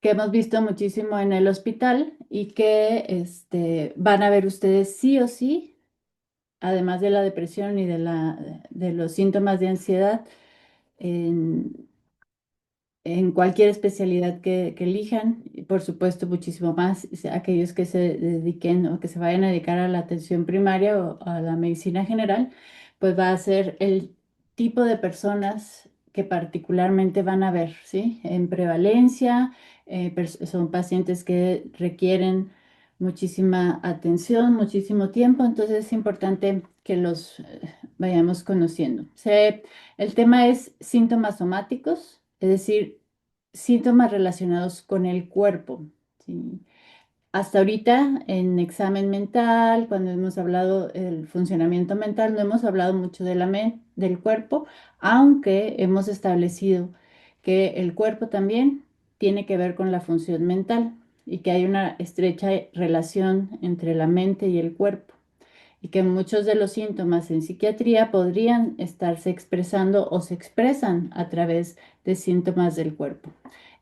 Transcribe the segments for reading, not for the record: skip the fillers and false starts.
que hemos visto muchísimo en el hospital y que van a ver ustedes sí o sí, además de la depresión y de los síntomas de ansiedad, en, en cualquier especialidad que elijan, y por supuesto muchísimo más aquellos que se dediquen o que se vayan a dedicar a la atención primaria o a la medicina general, pues va a ser el tipo de personas que particularmente van a ver, ¿sí? En prevalencia, son pacientes que requieren muchísima atención, muchísimo tiempo, entonces es importante que los vayamos conociendo. El tema es síntomas somáticos, es decir, síntomas relacionados con el cuerpo. ¿Sí? Hasta ahorita en examen mental, cuando hemos hablado del funcionamiento mental, no hemos hablado mucho de del cuerpo, aunque hemos establecido que el cuerpo también tiene que ver con la función mental y que hay una estrecha relación entre la mente y el cuerpo y que muchos de los síntomas en psiquiatría podrían estarse expresando o se expresan a través de síntomas del cuerpo.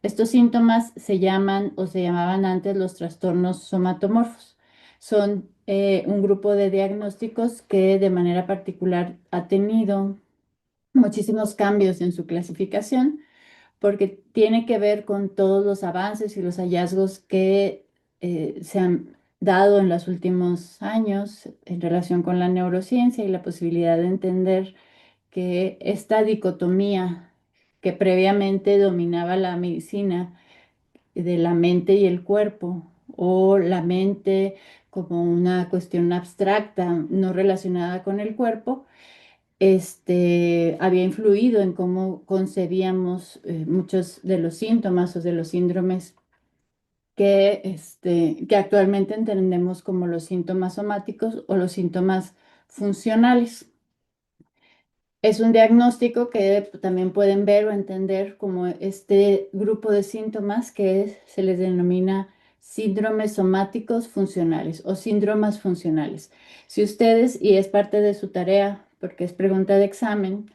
Estos síntomas se llaman o se llamaban antes los trastornos somatomorfos. Son un grupo de diagnósticos que de manera particular ha tenido muchísimos cambios en su clasificación porque tiene que ver con todos los avances y los hallazgos que se han dado en los últimos años en relación con la neurociencia y la posibilidad de entender que esta dicotomía que previamente dominaba la medicina de la mente y el cuerpo, o la mente como una cuestión abstracta, no relacionada con el cuerpo, había influido en cómo concebíamos muchos de los síntomas o de los síndromes que actualmente entendemos como los síntomas somáticos o los síntomas funcionales. Es un diagnóstico que también pueden ver o entender como este grupo de síntomas que se les denomina síndromes somáticos funcionales o síndromes funcionales. Si ustedes, y es parte de su tarea, porque es pregunta de examen,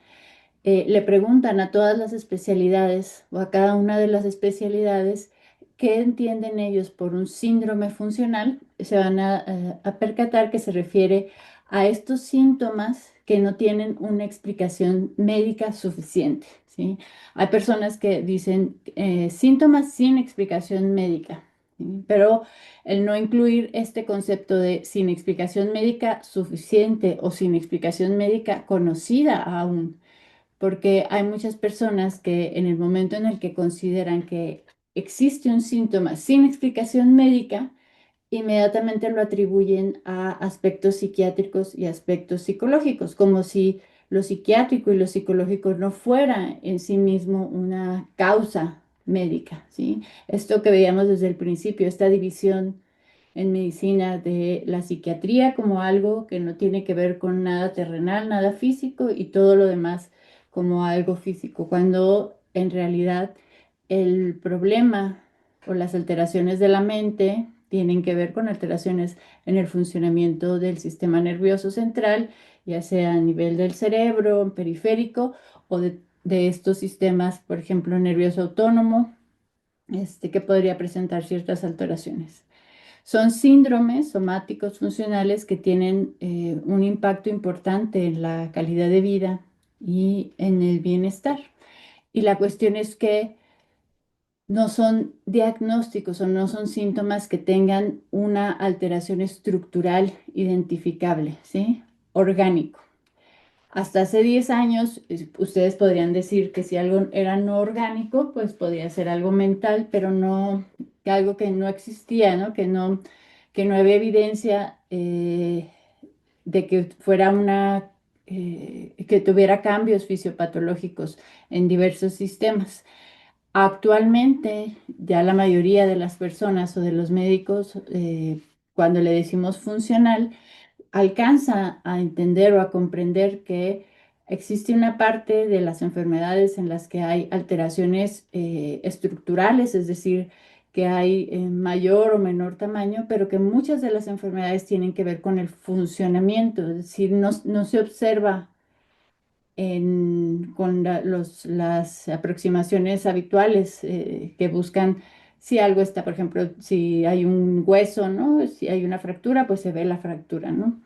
le preguntan a todas las especialidades o a cada una de las especialidades qué entienden ellos por un síndrome funcional, se van a percatar que se refiere a estos síntomas que no tienen una explicación médica suficiente, ¿sí? Hay personas que dicen síntomas sin explicación médica, ¿sí? Pero el no incluir este concepto de sin explicación médica suficiente o sin explicación médica conocida aún, porque hay muchas personas que en el momento en el que consideran que existe un síntoma sin explicación médica, inmediatamente lo atribuyen a aspectos psiquiátricos y aspectos psicológicos, como si lo psiquiátrico y lo psicológico no fuera en sí mismo una causa médica, ¿sí? Esto que veíamos desde el principio, esta división en medicina de la psiquiatría como algo que no tiene que ver con nada terrenal, nada físico y todo lo demás como algo físico, cuando en realidad el problema o las alteraciones de la mente tienen que ver con alteraciones en el funcionamiento del sistema nervioso central, ya sea a nivel del cerebro, periférico o de estos sistemas, por ejemplo, nervioso autónomo, que podría presentar ciertas alteraciones. Son síndromes somáticos funcionales que tienen un impacto importante en la calidad de vida y en el bienestar. Y la cuestión es que no son diagnósticos o no son síntomas que tengan una alteración estructural identificable, ¿sí? Orgánico. Hasta hace 10 años, ustedes podrían decir que si algo era no orgánico, pues podía ser algo mental, pero no, que algo que no existía, ¿no? Que no había evidencia de que fuera que tuviera cambios fisiopatológicos en diversos sistemas. Actualmente, ya la mayoría de las personas o de los médicos, cuando le decimos funcional, alcanza a entender o a comprender que existe una parte de las enfermedades en las que hay alteraciones estructurales, es decir, que hay mayor o menor tamaño, pero que muchas de las enfermedades tienen que ver con el funcionamiento, es decir, no se observa con las aproximaciones habituales que buscan Si algo está, por ejemplo, si hay un hueso, ¿no? Si hay una fractura, pues se ve la fractura, ¿no?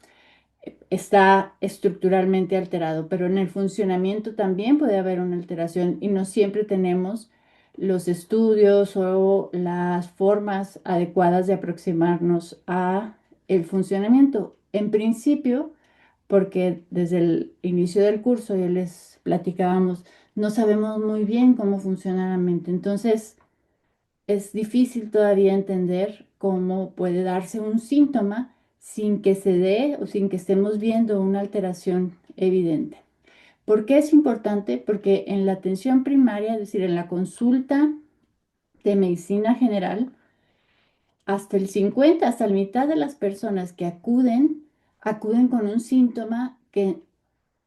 Está estructuralmente alterado, pero en el funcionamiento también puede haber una alteración y no siempre tenemos los estudios o las formas adecuadas de aproximarnos a el funcionamiento. En principio, porque desde el inicio del curso ya les platicábamos, no sabemos muy bien cómo funciona la mente. Entonces, es difícil todavía entender cómo puede darse un síntoma sin que se dé o sin que estemos viendo una alteración evidente. ¿Por qué es importante? Porque en la atención primaria, es decir, en la consulta de medicina general, hasta el 50, hasta la mitad de las personas que acuden con un síntoma que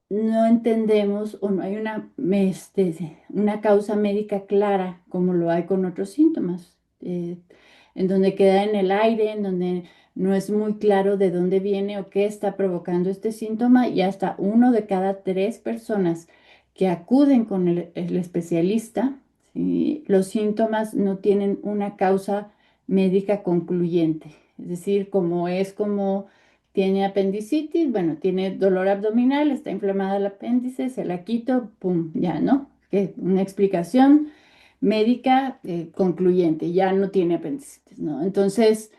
no entendemos o no hay una causa médica clara como lo hay con otros síntomas, en donde queda en el aire, en donde no es muy claro de dónde viene o qué está provocando este síntoma y hasta uno de cada tres personas que acuden con el especialista, ¿sí? Los síntomas no tienen una causa médica concluyente, es decir, como tiene apendicitis, bueno, tiene dolor abdominal, está inflamada el apéndice, se la quito, pum, ya, ¿no? Que una explicación médica concluyente, ya no tiene apendicitis, ¿no? Entonces,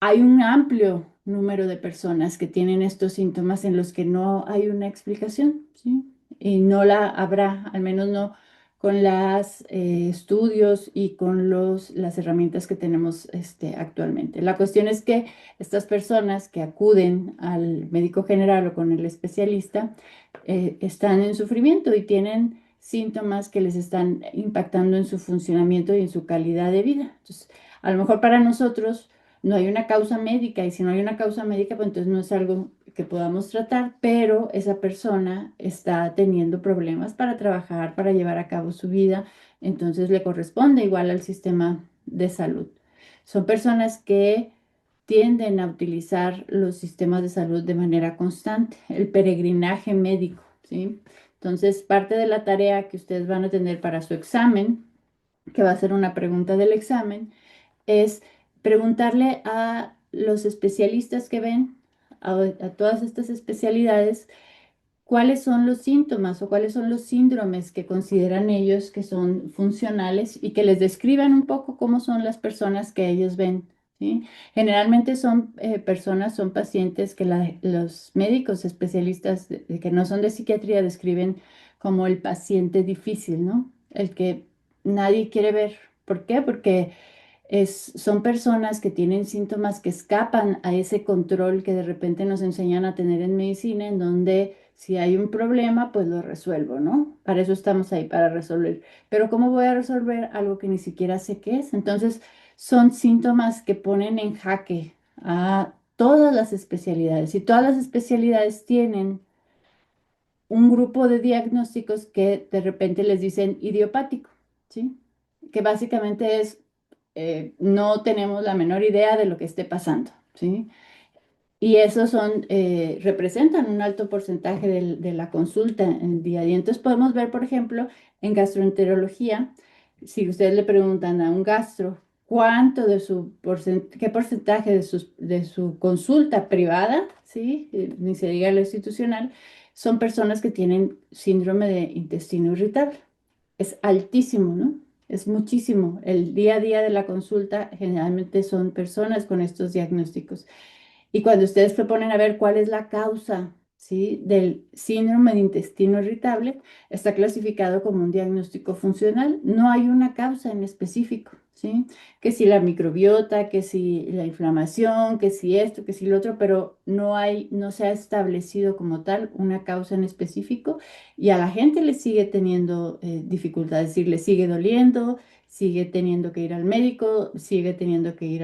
hay un amplio número de personas que tienen estos síntomas en los que no hay una explicación, ¿sí? Y no la habrá, al menos no con los estudios y con las herramientas que tenemos actualmente. La cuestión es que estas personas que acuden al médico general o con el especialista están en sufrimiento y tienen síntomas que les están impactando en su funcionamiento y en su calidad de vida. Entonces, a lo mejor para nosotros no hay una causa médica y si no hay una causa médica, pues entonces no es algo que podamos tratar, pero esa persona está teniendo problemas para trabajar, para llevar a cabo su vida, entonces le corresponde igual al sistema de salud. Son personas que tienden a utilizar los sistemas de salud de manera constante, el peregrinaje médico, ¿sí? Entonces, parte de la tarea que ustedes van a tener para su examen, que va a ser una pregunta del examen, es preguntarle a los especialistas que ven, a todas estas especialidades, cuáles son los síntomas o cuáles son los síndromes que consideran ellos que son funcionales y que les describan un poco cómo son las personas que ellos ven, ¿sí? Generalmente son personas, son pacientes que los médicos especialistas que no son de psiquiatría describen como el paciente difícil, ¿no? El que nadie quiere ver. ¿Por qué? Porque son personas que tienen síntomas que escapan a ese control que de repente nos enseñan a tener en medicina, en donde si hay un problema, pues lo resuelvo, ¿no? Para eso estamos ahí, para resolver. Pero ¿cómo voy a resolver algo que ni siquiera sé qué es? Entonces, son síntomas que ponen en jaque a todas las especialidades y todas las especialidades tienen un grupo de diagnósticos que de repente les dicen idiopático, ¿sí? Que básicamente es no tenemos la menor idea de lo que esté pasando, ¿sí? Y esos representan un alto porcentaje de la consulta en el día a día. Entonces podemos ver, por ejemplo, en gastroenterología, si ustedes le preguntan a un gastro cuánto qué porcentaje de su consulta privada, ¿sí? Ni se diga lo institucional, son personas que tienen síndrome de intestino irritable. Es altísimo, ¿no? Es muchísimo. El día a día de la consulta generalmente son personas con estos diagnósticos. Y cuando ustedes proponen a ver cuál es la causa, ¿sí? del síndrome de intestino irritable, está clasificado como un diagnóstico funcional. No hay una causa en específico, ¿sí? Que si la microbiota, que si la inflamación, que si esto, que si lo otro, pero no se ha establecido como tal una causa en específico y a la gente le sigue teniendo dificultad, es decir, le sigue doliendo, sigue teniendo que ir al médico, sigue teniendo que ir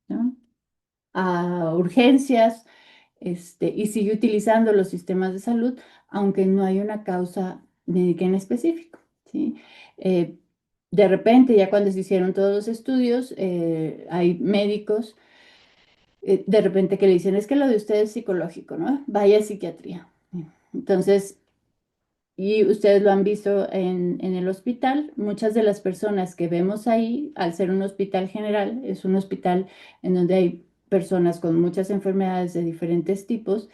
¿no? a urgencias, y sigue utilizando los sistemas de salud, aunque no hay una causa médica en específico, ¿sí? Eh, de repente, ya cuando se hicieron todos los estudios, hay médicos, de repente que le dicen, es que lo de usted es psicológico, ¿no? Vaya a psiquiatría. Entonces, Y ustedes lo han visto en el hospital. Muchas de las personas que vemos ahí, al ser un hospital general, es un hospital en donde hay personas con muchas enfermedades de diferentes tipos.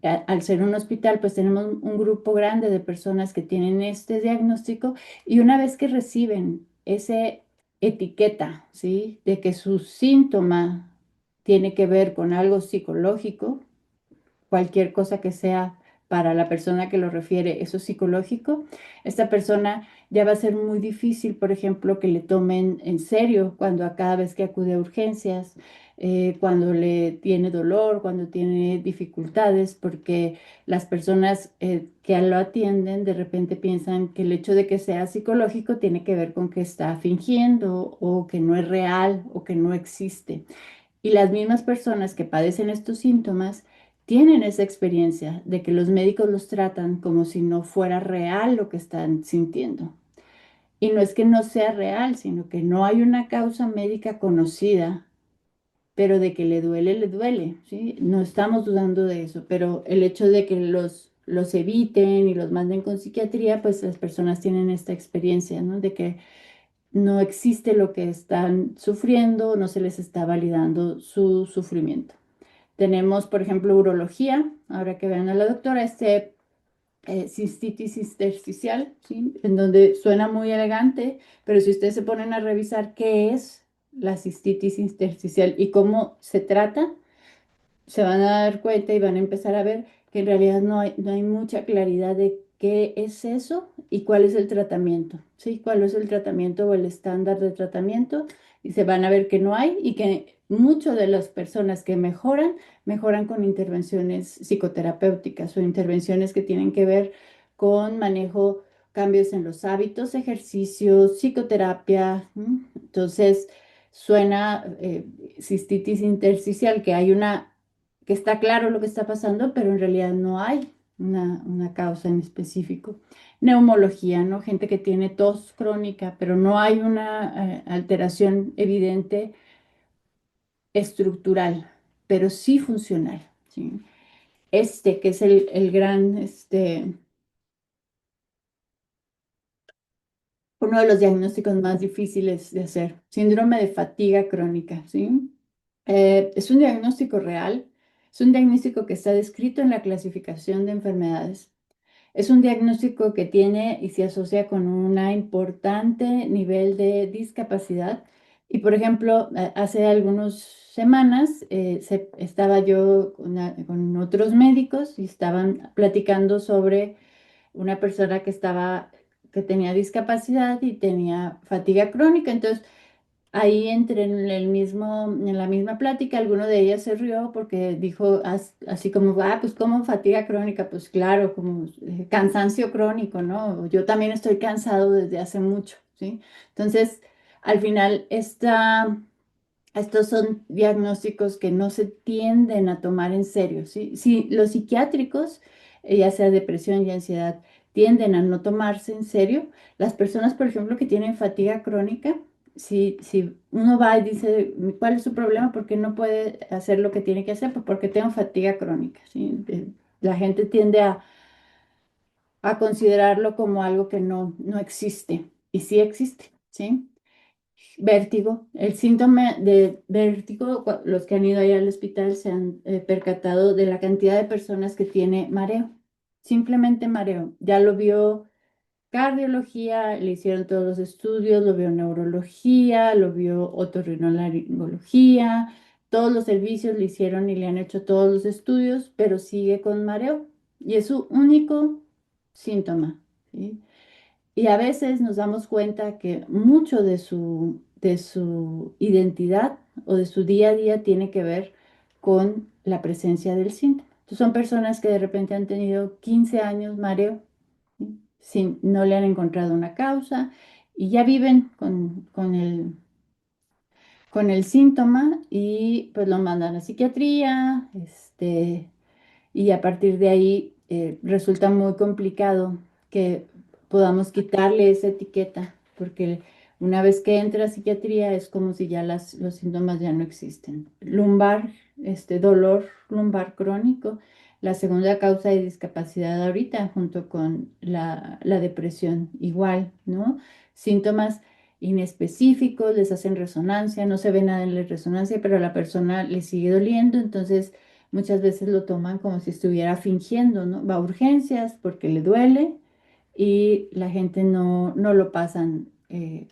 Al ser un hospital, pues tenemos un grupo grande de personas que tienen este diagnóstico y una vez que reciben esa etiqueta, ¿sí? De que su síntoma tiene que ver con algo psicológico, cualquier cosa que sea para la persona que lo refiere, eso es psicológico, esta persona ya va a ser muy difícil, por ejemplo, que le tomen en serio cuando a cada vez que acude a urgencias, cuando le tiene dolor, cuando tiene dificultades, porque las personas que lo atienden de repente piensan que el hecho de que sea psicológico tiene que ver con que está fingiendo o que no es real o que no existe. Y las mismas personas que padecen estos síntomas tienen esa experiencia de que los médicos los tratan como si no fuera real lo que están sintiendo. Y no es que no sea real, sino que no hay una causa médica conocida, pero de que le duele, ¿sí? No estamos dudando de eso, pero el hecho de que los eviten y los manden con psiquiatría, pues las personas tienen esta experiencia, ¿no? De que no existe lo que están sufriendo, no se les está validando su sufrimiento. Tenemos, por ejemplo, urología, ahora que vean a la doctora, cistitis intersticial, ¿sí? En donde suena muy elegante, pero si ustedes se ponen a revisar qué es la cistitis intersticial y cómo se trata, se van a dar cuenta y van a empezar a ver que en realidad no hay mucha claridad de qué es eso y cuál es el tratamiento, ¿sí? Cuál es el tratamiento o el estándar de tratamiento y se van a ver que no hay y que muchas de las personas que mejoran, mejoran con intervenciones psicoterapéuticas o intervenciones que tienen que ver con manejo, cambios en los hábitos, ejercicios, psicoterapia. Entonces, suena cistitis intersticial, que hay que está claro lo que está pasando, pero en realidad no hay una causa en específico. Neumología, ¿no? Gente que tiene tos crónica, pero no hay una alteración evidente estructural, pero sí funcional, ¿sí? Que es el gran, uno de los diagnósticos más difíciles de hacer, síndrome de fatiga crónica, ¿sí? Es un diagnóstico real, es un diagnóstico que está descrito en la clasificación de enfermedades. Es un diagnóstico que tiene y se asocia con un importante nivel de discapacidad. Y, por ejemplo, hace algunas semanas estaba yo con otros médicos y estaban platicando sobre una persona que tenía discapacidad y tenía fatiga crónica. Entonces, ahí entre en la misma plática, alguno de ellas se rió porque dijo así como, pues como fatiga crónica, pues claro, como cansancio crónico, ¿no? Yo también estoy cansado desde hace mucho, ¿sí? Entonces, al final, estos son diagnósticos que no se tienden a tomar en serio, ¿sí? Si los psiquiátricos, ya sea depresión y ansiedad, tienden a no tomarse en serio, las personas, por ejemplo, que tienen fatiga crónica, si uno va y dice, ¿cuál es su problema? ¿Por qué no puede hacer lo que tiene que hacer? Pues porque tengo fatiga crónica, ¿sí? La gente tiende a considerarlo como algo que no existe, y sí existe, ¿sí? Vértigo. El síntoma de vértigo, los que han ido ahí al hospital se han percatado de la cantidad de personas que tiene mareo. Simplemente mareo. Ya lo vio cardiología, le hicieron todos los estudios, lo vio neurología, lo vio otorrinolaringología, todos los servicios le hicieron y le han hecho todos los estudios, pero sigue con mareo. Y es su único síntoma, ¿sí? Y a veces nos damos cuenta que mucho de su identidad o de su día a día tiene que ver con la presencia del síntoma. Entonces, son personas que de repente han tenido 15 años mareo, ¿sí? No le han encontrado una causa y ya viven con el síntoma y pues lo mandan a psiquiatría, y a partir de ahí resulta muy complicado que podamos quitarle esa etiqueta, porque una vez que entra a psiquiatría es como si ya los síntomas ya no existen. Lumbar, dolor lumbar crónico, la segunda causa de discapacidad ahorita, junto con la depresión, igual, ¿no? Síntomas inespecíficos, les hacen resonancia, no se ve nada en la resonancia, pero a la persona le sigue doliendo, entonces muchas veces lo toman como si estuviera fingiendo, ¿no? Va a urgencias porque le duele y la gente no lo pasan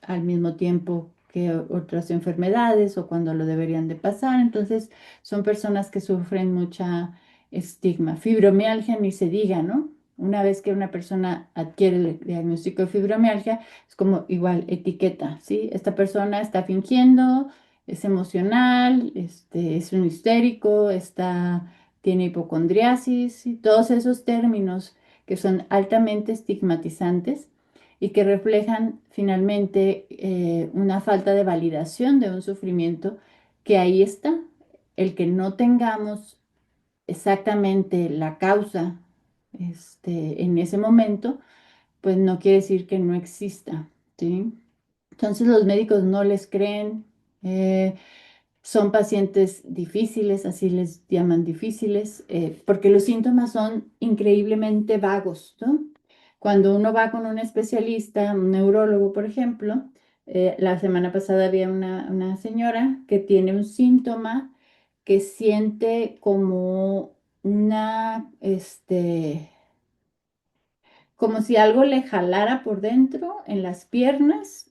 al mismo tiempo que otras enfermedades o cuando lo deberían de pasar. Entonces, son personas que sufren mucha estigma. Fibromialgia ni se diga, ¿no? Una vez que una persona adquiere el diagnóstico de fibromialgia, es como igual etiqueta, ¿sí? Esta persona está fingiendo, es emocional, es un histérico, tiene hipocondriasis, y todos esos términos que son altamente estigmatizantes y que reflejan finalmente una falta de validación de un sufrimiento que ahí está. El que no tengamos exactamente la causa en ese momento, pues no quiere decir que no exista, ¿sí? Entonces los médicos no les creen. eh, Son pacientes difíciles, así les llaman difíciles, porque los síntomas son increíblemente vagos, ¿no? Cuando uno va con un especialista, un neurólogo, por ejemplo, la semana pasada había una señora que tiene un síntoma que siente como como si algo le jalara por dentro en las piernas,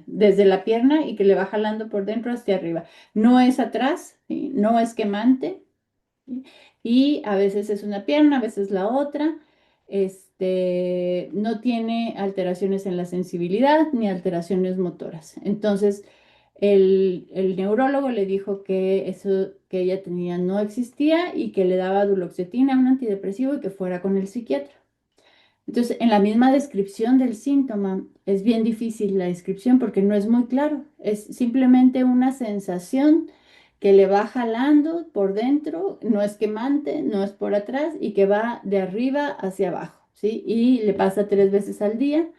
desde la pierna y que le va jalando por dentro hacia arriba. No es atrás, ¿sí? No es quemante, ¿sí? Y a veces es una pierna, a veces la otra. No tiene alteraciones en la sensibilidad ni alteraciones motoras. Entonces, el neurólogo le dijo que eso que ella tenía no existía y que le daba duloxetina, un antidepresivo, y que fuera con el psiquiatra. Entonces, en la misma descripción del síntoma, es bien difícil la descripción porque no es muy claro. Es simplemente una sensación que le va jalando por dentro, no es quemante, no es por atrás y que va de arriba hacia abajo, ¿sí? Y le pasa 3 veces al día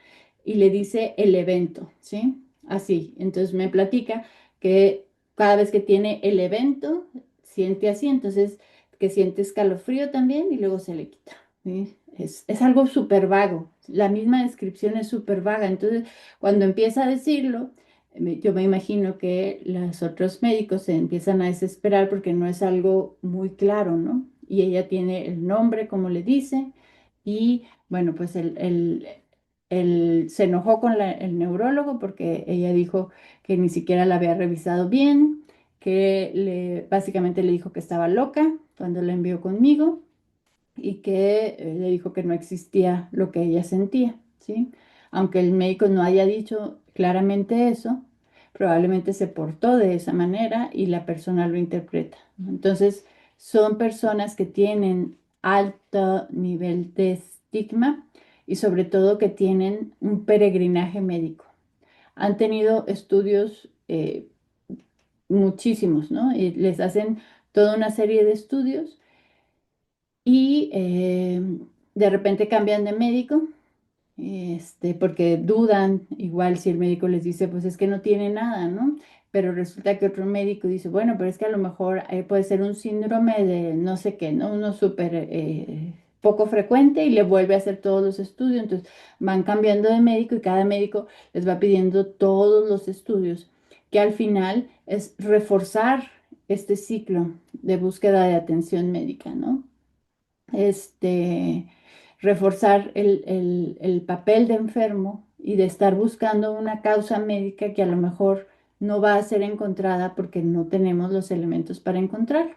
y le dice el evento, ¿sí? Así. Entonces me platica que cada vez que tiene el evento, siente así, entonces que siente escalofrío también y luego se le quita. ¿Sí? Es algo súper vago, la misma descripción es súper vaga, entonces cuando empieza a decirlo, yo me imagino que los otros médicos se empiezan a desesperar porque no es algo muy claro, ¿no? Y ella tiene el nombre, como le dice, y bueno, pues se enojó con el neurólogo porque ella dijo que ni siquiera la había revisado bien, que básicamente le dijo que estaba loca cuando la envió conmigo y que le dijo que no existía lo que ella sentía, ¿sí? Aunque el médico no haya dicho claramente eso, probablemente se portó de esa manera y la persona lo interpreta, ¿no? Entonces, son personas que tienen alto nivel de estigma y sobre todo que tienen un peregrinaje médico. Han tenido estudios muchísimos, ¿no? Y les hacen toda una serie de estudios y de repente cambian de médico, porque dudan, igual si el médico les dice, pues es que no tiene nada, ¿no? Pero resulta que otro médico dice, bueno, pero es que a lo mejor puede ser un síndrome de no sé qué, ¿no? Uno súper poco frecuente y le vuelve a hacer todos los estudios. Entonces van cambiando de médico y cada médico les va pidiendo todos los estudios, que al final es reforzar este ciclo de búsqueda de atención médica, ¿no? este, Reforzar el papel de enfermo y de estar buscando una causa médica que a lo mejor no va a ser encontrada porque no tenemos los elementos para encontrar.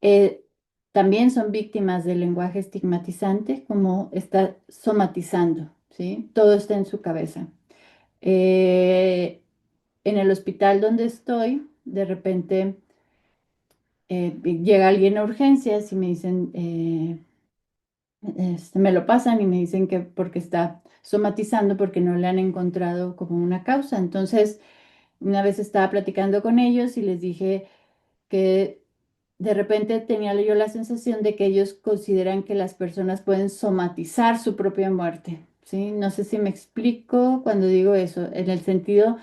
Eh, También son víctimas del lenguaje estigmatizante, como está somatizando, ¿sí? Todo está en su cabeza. Eh, en el hospital donde estoy, de repente llega alguien a urgencias y me dicen, me lo pasan y me dicen que porque está somatizando, porque no le han encontrado como una causa. Entonces, una vez estaba platicando con ellos y les dije que de repente tenía yo la sensación de que ellos consideran que las personas pueden somatizar su propia muerte, ¿sí? No sé si me explico cuando digo eso, en el sentido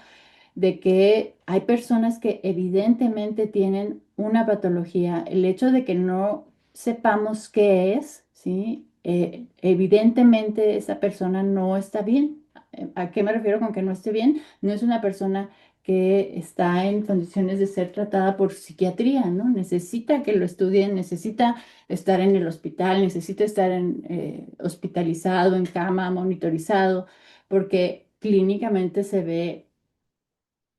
de que hay personas que evidentemente tienen una patología, el hecho de que no sepamos qué es, ¿sí? Evidentemente esa persona no está bien. ¿A qué me refiero con que no esté bien? No es una persona que está en condiciones de ser tratada por psiquiatría, ¿no? Necesita que lo estudien, necesita estar en el hospital, necesita estar hospitalizado, en cama, monitorizado, porque clínicamente se ve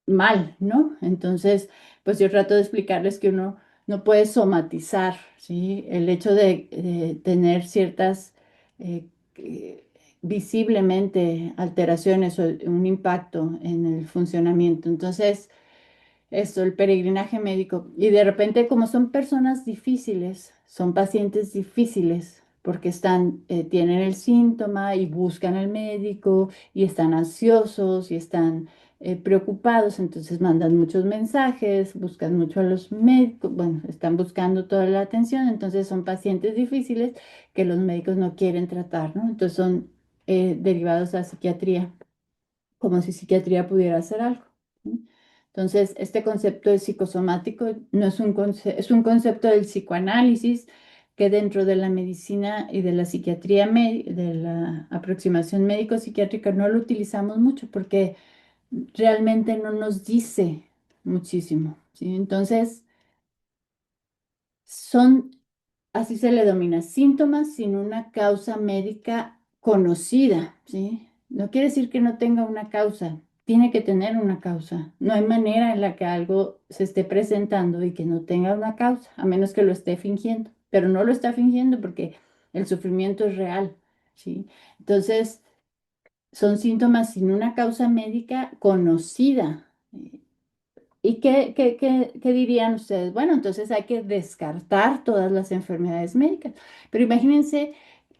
mal, ¿no? Entonces, pues yo trato de explicarles que uno no puede somatizar, ¿sí? El hecho de tener ciertas eh, eh, visiblemente alteraciones o un impacto en el funcionamiento. Entonces, esto, el peregrinaje médico. Y de repente, como son personas difíciles, son pacientes difíciles, porque tienen el síntoma y buscan al médico y están ansiosos y están preocupados, entonces mandan muchos mensajes, buscan mucho a los médicos, bueno, están buscando toda la atención, entonces son pacientes difíciles que los médicos no quieren tratar, ¿no? Entonces son derivados a psiquiatría como si psiquiatría pudiera hacer algo. ¿Sí? Entonces, este concepto de psicosomático no es es un concepto del psicoanálisis que dentro de la medicina y de la psiquiatría, de la aproximación médico-psiquiátrica, no lo utilizamos mucho porque realmente no nos dice muchísimo. ¿Sí? Entonces, son, así se le denomina, síntomas sin una causa médica conocida, ¿sí? No quiere decir que no tenga una causa, tiene que tener una causa. No hay manera en la que algo se esté presentando y que no tenga una causa, a menos que lo esté fingiendo, pero no lo está fingiendo porque el sufrimiento es real, ¿sí? Entonces, son síntomas sin una causa médica conocida. ¿Y qué dirían ustedes? Bueno, entonces hay que descartar todas las enfermedades médicas. Pero imagínense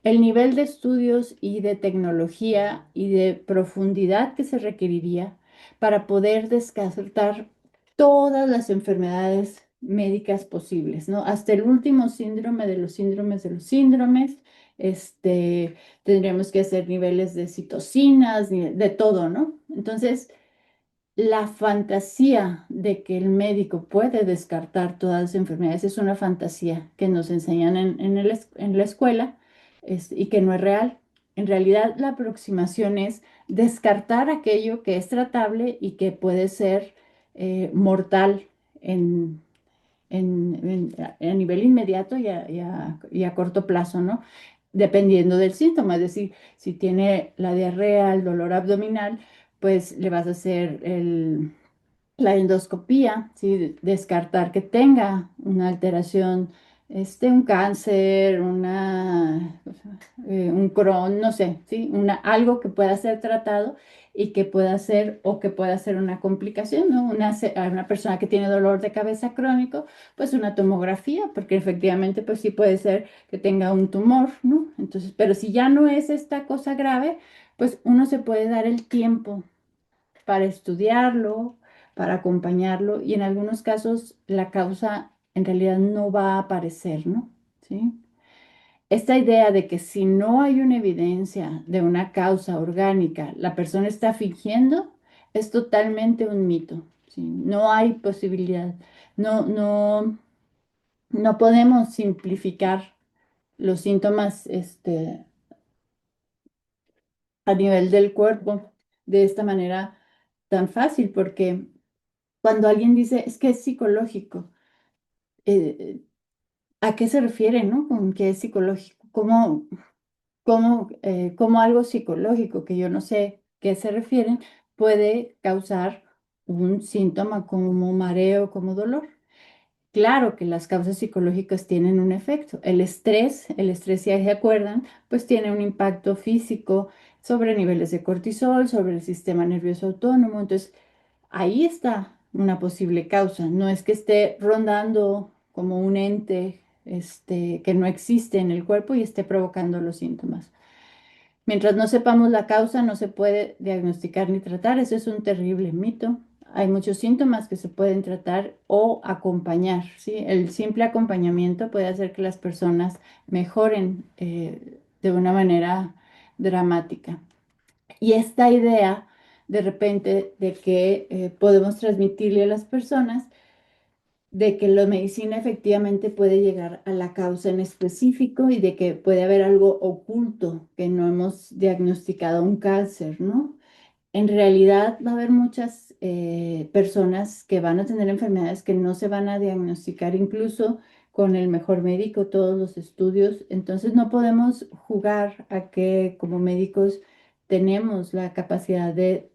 el nivel de estudios y de tecnología y de profundidad que se requeriría para poder descartar todas las enfermedades médicas posibles, ¿no? Hasta el último síndrome de los síndromes de los síndromes. Este, tendríamos que hacer niveles de citocinas, de todo, ¿no? Entonces, la fantasía de que el médico puede descartar todas las enfermedades es una fantasía que nos enseñan en la escuela, y que no es real. En realidad, la aproximación es descartar aquello que es tratable y que puede ser mortal en, a nivel inmediato y a corto plazo, ¿no? Dependiendo del síntoma, es decir, si tiene la diarrea, el dolor abdominal, pues le vas a hacer la endoscopía, ¿sí? Descartar que tenga una alteración, un cáncer, un Crohn, no sé, ¿sí? Algo que pueda ser tratado y que pueda ser o que pueda ser una complicación, ¿no? A una persona que tiene dolor de cabeza crónico, pues una tomografía, porque efectivamente, pues sí puede ser que tenga un tumor, ¿no? Entonces, pero si ya no es esta cosa grave, pues uno se puede dar el tiempo para estudiarlo, para acompañarlo y en algunos casos la causa en realidad no va a aparecer, ¿no? ¿Sí? Esta idea de que si no hay una evidencia de una causa orgánica, la persona está fingiendo, es totalmente un mito, ¿sí? No hay posibilidad. No, no, no podemos simplificar los síntomas, a nivel del cuerpo de esta manera tan fácil, porque cuando alguien dice es que es psicológico, eh, ¿a qué se refiere, no? Con que es psicológico, cómo algo psicológico que yo no sé qué se refieren puede causar un síntoma como mareo, como dolor. Claro que las causas psicológicas tienen un efecto. El estrés, si se acuerdan, pues tiene un impacto físico sobre niveles de cortisol, sobre el sistema nervioso autónomo. Entonces, ahí está una posible causa. No es que esté rondando como un ente, que no existe en el cuerpo y esté provocando los síntomas. Mientras no sepamos la causa, no se puede diagnosticar ni tratar. Eso es un terrible mito. Hay muchos síntomas que se pueden tratar o acompañar, ¿sí? El simple acompañamiento puede hacer que las personas mejoren de una manera dramática. Y esta idea, de repente, de que podemos transmitirle a las personas de que la medicina efectivamente puede llegar a la causa en específico y de que puede haber algo oculto que no hemos diagnosticado un cáncer, ¿no? En realidad va a haber muchas personas que van a tener enfermedades que no se van a diagnosticar incluso con el mejor médico, todos los estudios. Entonces no podemos jugar a que como médicos tenemos la capacidad de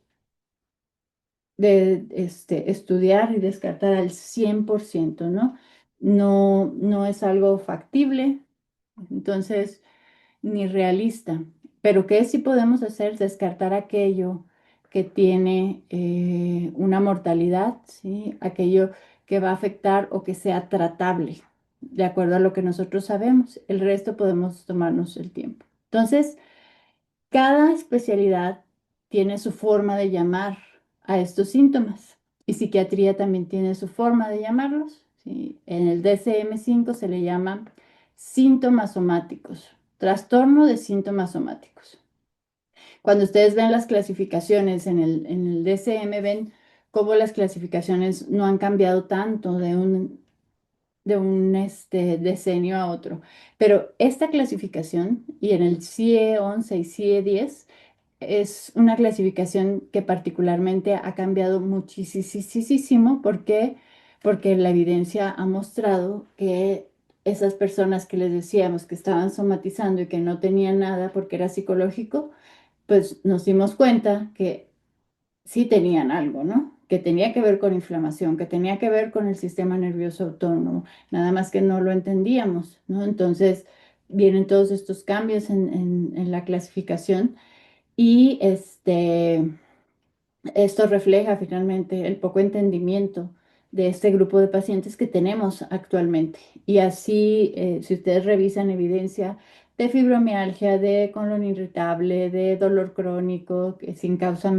estudiar y descartar al 100%, ¿no? No, no es algo factible, entonces, ni realista. Pero ¿qué sí podemos hacer? Descartar aquello que tiene una mortalidad, ¿sí? Aquello que va a afectar o que sea tratable, de acuerdo a lo que nosotros sabemos. El resto podemos tomarnos el tiempo. Entonces, cada especialidad tiene su forma de llamar a estos síntomas y psiquiatría también tiene su forma de llamarlos, ¿sí? En el DSM-5 se le llama síntomas somáticos, trastorno de síntomas somáticos. Cuando ustedes ven las clasificaciones en el DSM, ven cómo las clasificaciones no han cambiado tanto de un decenio a otro. Pero esta clasificación, y en el CIE 11 y CIE 10, es una clasificación que particularmente ha cambiado muchísimo. ¿Por qué? Porque la evidencia ha mostrado que esas personas que les decíamos que estaban somatizando y que no tenían nada porque era psicológico, pues nos dimos cuenta que sí tenían algo, ¿no? Que tenía que ver con inflamación, que tenía que ver con el sistema nervioso autónomo, nada más que no lo entendíamos, ¿no? Entonces vienen todos estos cambios en la clasificación y esto refleja finalmente el poco entendimiento de este grupo de pacientes que tenemos actualmente. Y así, si ustedes revisan evidencia de fibromialgia, de colon irritable, de dolor crónico, que sin causa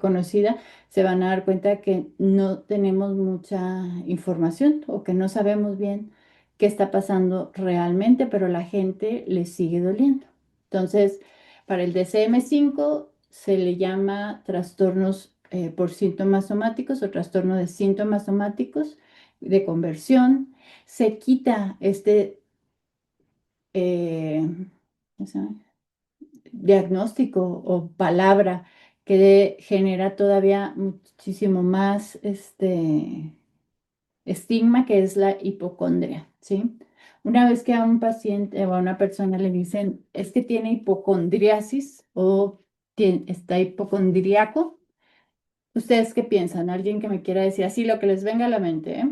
conocida, se van a dar cuenta que no tenemos mucha información o que no sabemos bien qué está pasando realmente, pero la gente le sigue doliendo. Entonces, para el DCM5 se le llama trastornos por síntomas somáticos o trastorno de síntomas somáticos de conversión. Se quita eh, ¿cómo se llama? Diagnóstico o palabra que genera todavía muchísimo más estigma, que es la hipocondria, ¿sí? Una vez que a un paciente o a una persona le dicen es que tiene hipocondriasis o está hipocondriaco, ¿ustedes qué piensan? Alguien que me quiera decir así lo que les venga a la mente, ¿eh?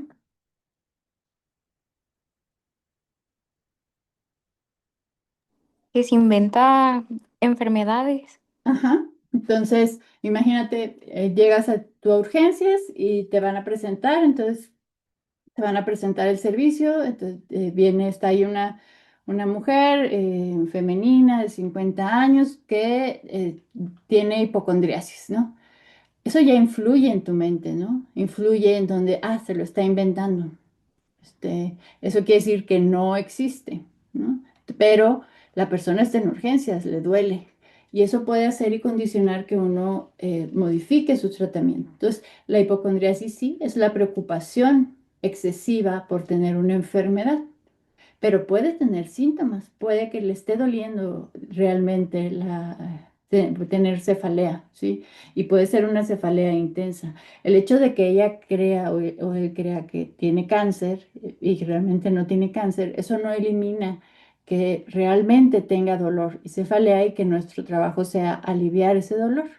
Que se inventa enfermedades. Ajá. Entonces, imagínate, llegas a tu urgencias y te van a presentar, entonces te van a presentar el servicio, entonces está ahí una mujer femenina de 50 años que tiene hipocondriasis, ¿no? Eso ya influye en tu mente, ¿no? Influye en donde, se lo está inventando. Eso quiere decir que no existe, ¿no? Pero la persona está en urgencias, le duele. Y eso puede hacer y condicionar que uno modifique su tratamiento. Entonces, la hipocondriasis sí es la preocupación excesiva por tener una enfermedad, pero puede tener síntomas, puede que le esté doliendo realmente tener cefalea, ¿sí? Y puede ser una cefalea intensa. El hecho de que ella crea o él crea que tiene cáncer y que realmente no tiene cáncer, eso no elimina que realmente tenga dolor y cefalea y que nuestro trabajo sea aliviar ese dolor.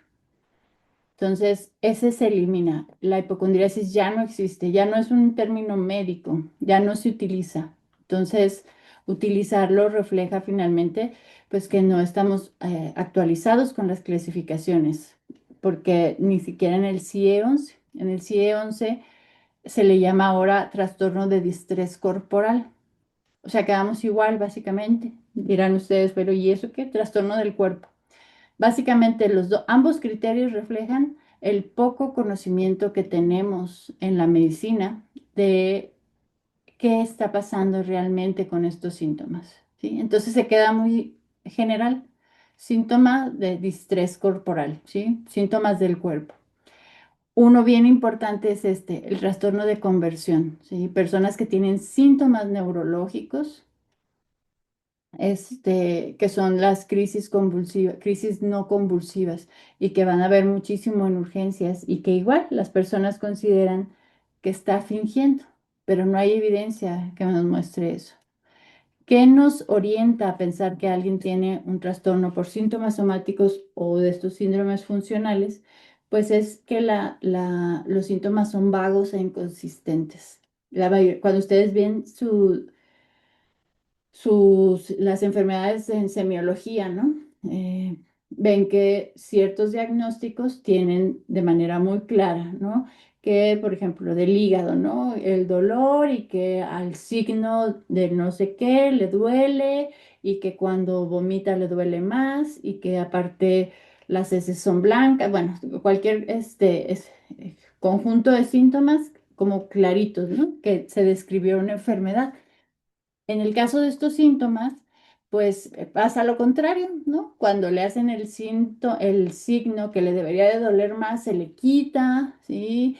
Entonces, ese se elimina. La hipocondriasis ya no existe, ya no es un término médico, ya no se utiliza. Entonces, utilizarlo refleja finalmente, pues, que no estamos actualizados con las clasificaciones, porque ni siquiera en el CIE 11 se le llama ahora trastorno de distrés corporal. O sea, quedamos igual, básicamente. Dirán ustedes, pero ¿y eso qué? Trastorno del cuerpo. Básicamente, ambos criterios reflejan el poco conocimiento que tenemos en la medicina de qué está pasando realmente con estos síntomas, ¿sí? Entonces se queda muy general, síntoma de distrés corporal, ¿sí? Síntomas del cuerpo. Uno bien importante es el trastorno de conversión, ¿sí? Personas que tienen síntomas neurológicos, que son las crisis convulsivas, crisis no convulsivas, y que van a ver muchísimo en urgencias, y que igual las personas consideran que está fingiendo, pero no hay evidencia que nos muestre eso. ¿Qué nos orienta a pensar que alguien tiene un trastorno por síntomas somáticos o de estos síndromes funcionales? Pues es que los síntomas son vagos e inconsistentes. Cuando ustedes ven las enfermedades en semiología, ¿no? Ven que ciertos diagnósticos tienen de manera muy clara, ¿no? Que, por ejemplo, del hígado, ¿no? El dolor y que al signo de no sé qué le duele y que cuando vomita le duele más y que aparte las heces son blancas, bueno, cualquier conjunto de síntomas como claritos, ¿no? Que se describió una enfermedad. En el caso de estos síntomas, pues pasa lo contrario, ¿no? Cuando le hacen el signo que le debería de doler más, se le quita, ¿sí?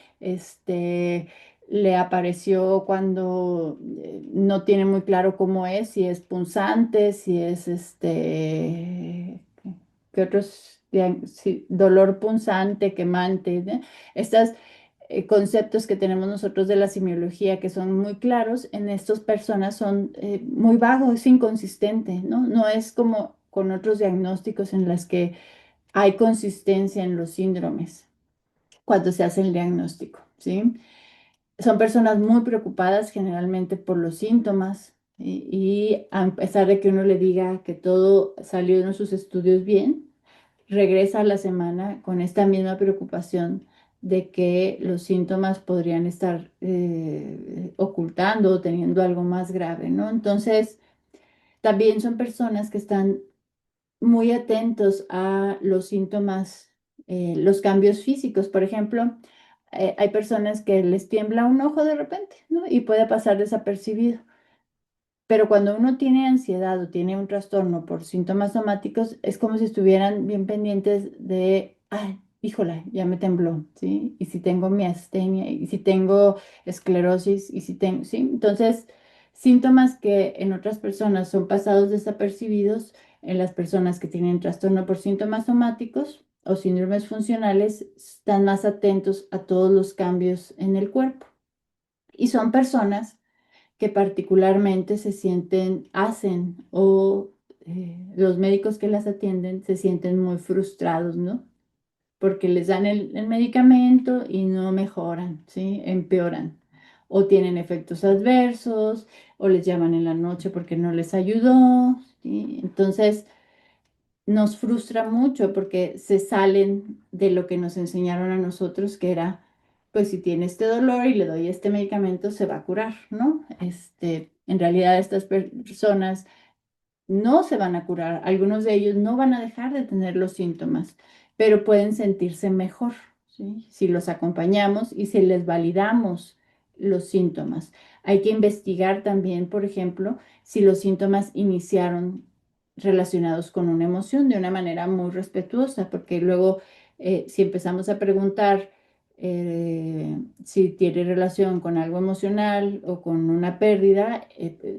Le apareció cuando no tiene muy claro cómo es, si es punzante, si es ¿qué otros? Sí, dolor punzante, quemante, ¿no? Estas conceptos que tenemos nosotros de la semiología que son muy claros, en estas personas son muy vagos, es inconsistente, ¿no? No es como con otros diagnósticos en las que hay consistencia en los síndromes cuando se hace el diagnóstico, ¿sí? Son personas muy preocupadas generalmente por los síntomas y a pesar de que uno le diga que todo salió en sus estudios bien, regresa a la semana con esta misma preocupación de que los síntomas podrían estar ocultando o teniendo algo más grave, ¿no? Entonces, también son personas que están muy atentos a los síntomas, los cambios físicos. Por ejemplo, hay personas que les tiembla un ojo de repente, ¿no? Y puede pasar desapercibido. Pero cuando uno tiene ansiedad o tiene un trastorno por síntomas somáticos, es como si estuvieran bien pendientes de, ay, híjola, ya me tembló, ¿sí? Y si tengo miastenia, y si tengo esclerosis, y si tengo, ¿sí? Entonces, síntomas que en otras personas son pasados desapercibidos, en las personas que tienen trastorno por síntomas somáticos o síndromes funcionales, están más atentos a todos los cambios en el cuerpo. Y son personas que particularmente se sienten, hacen o los médicos que las atienden se sienten muy frustrados, ¿no? Porque les dan el medicamento y no mejoran, ¿sí? Empeoran. O tienen efectos adversos, o les llaman en la noche porque no les ayudó, ¿sí? Entonces, nos frustra mucho porque se salen de lo que nos enseñaron a nosotros, que era, pues si tiene este dolor y le doy este medicamento, se va a curar, ¿no? En realidad estas personas no se van a curar, algunos de ellos no van a dejar de tener los síntomas, pero pueden sentirse mejor, ¿sí? Si los acompañamos y si les validamos los síntomas. Hay que investigar también, por ejemplo, si los síntomas iniciaron relacionados con una emoción de una manera muy respetuosa, porque luego si empezamos a preguntar si tiene relación con algo emocional o con una pérdida,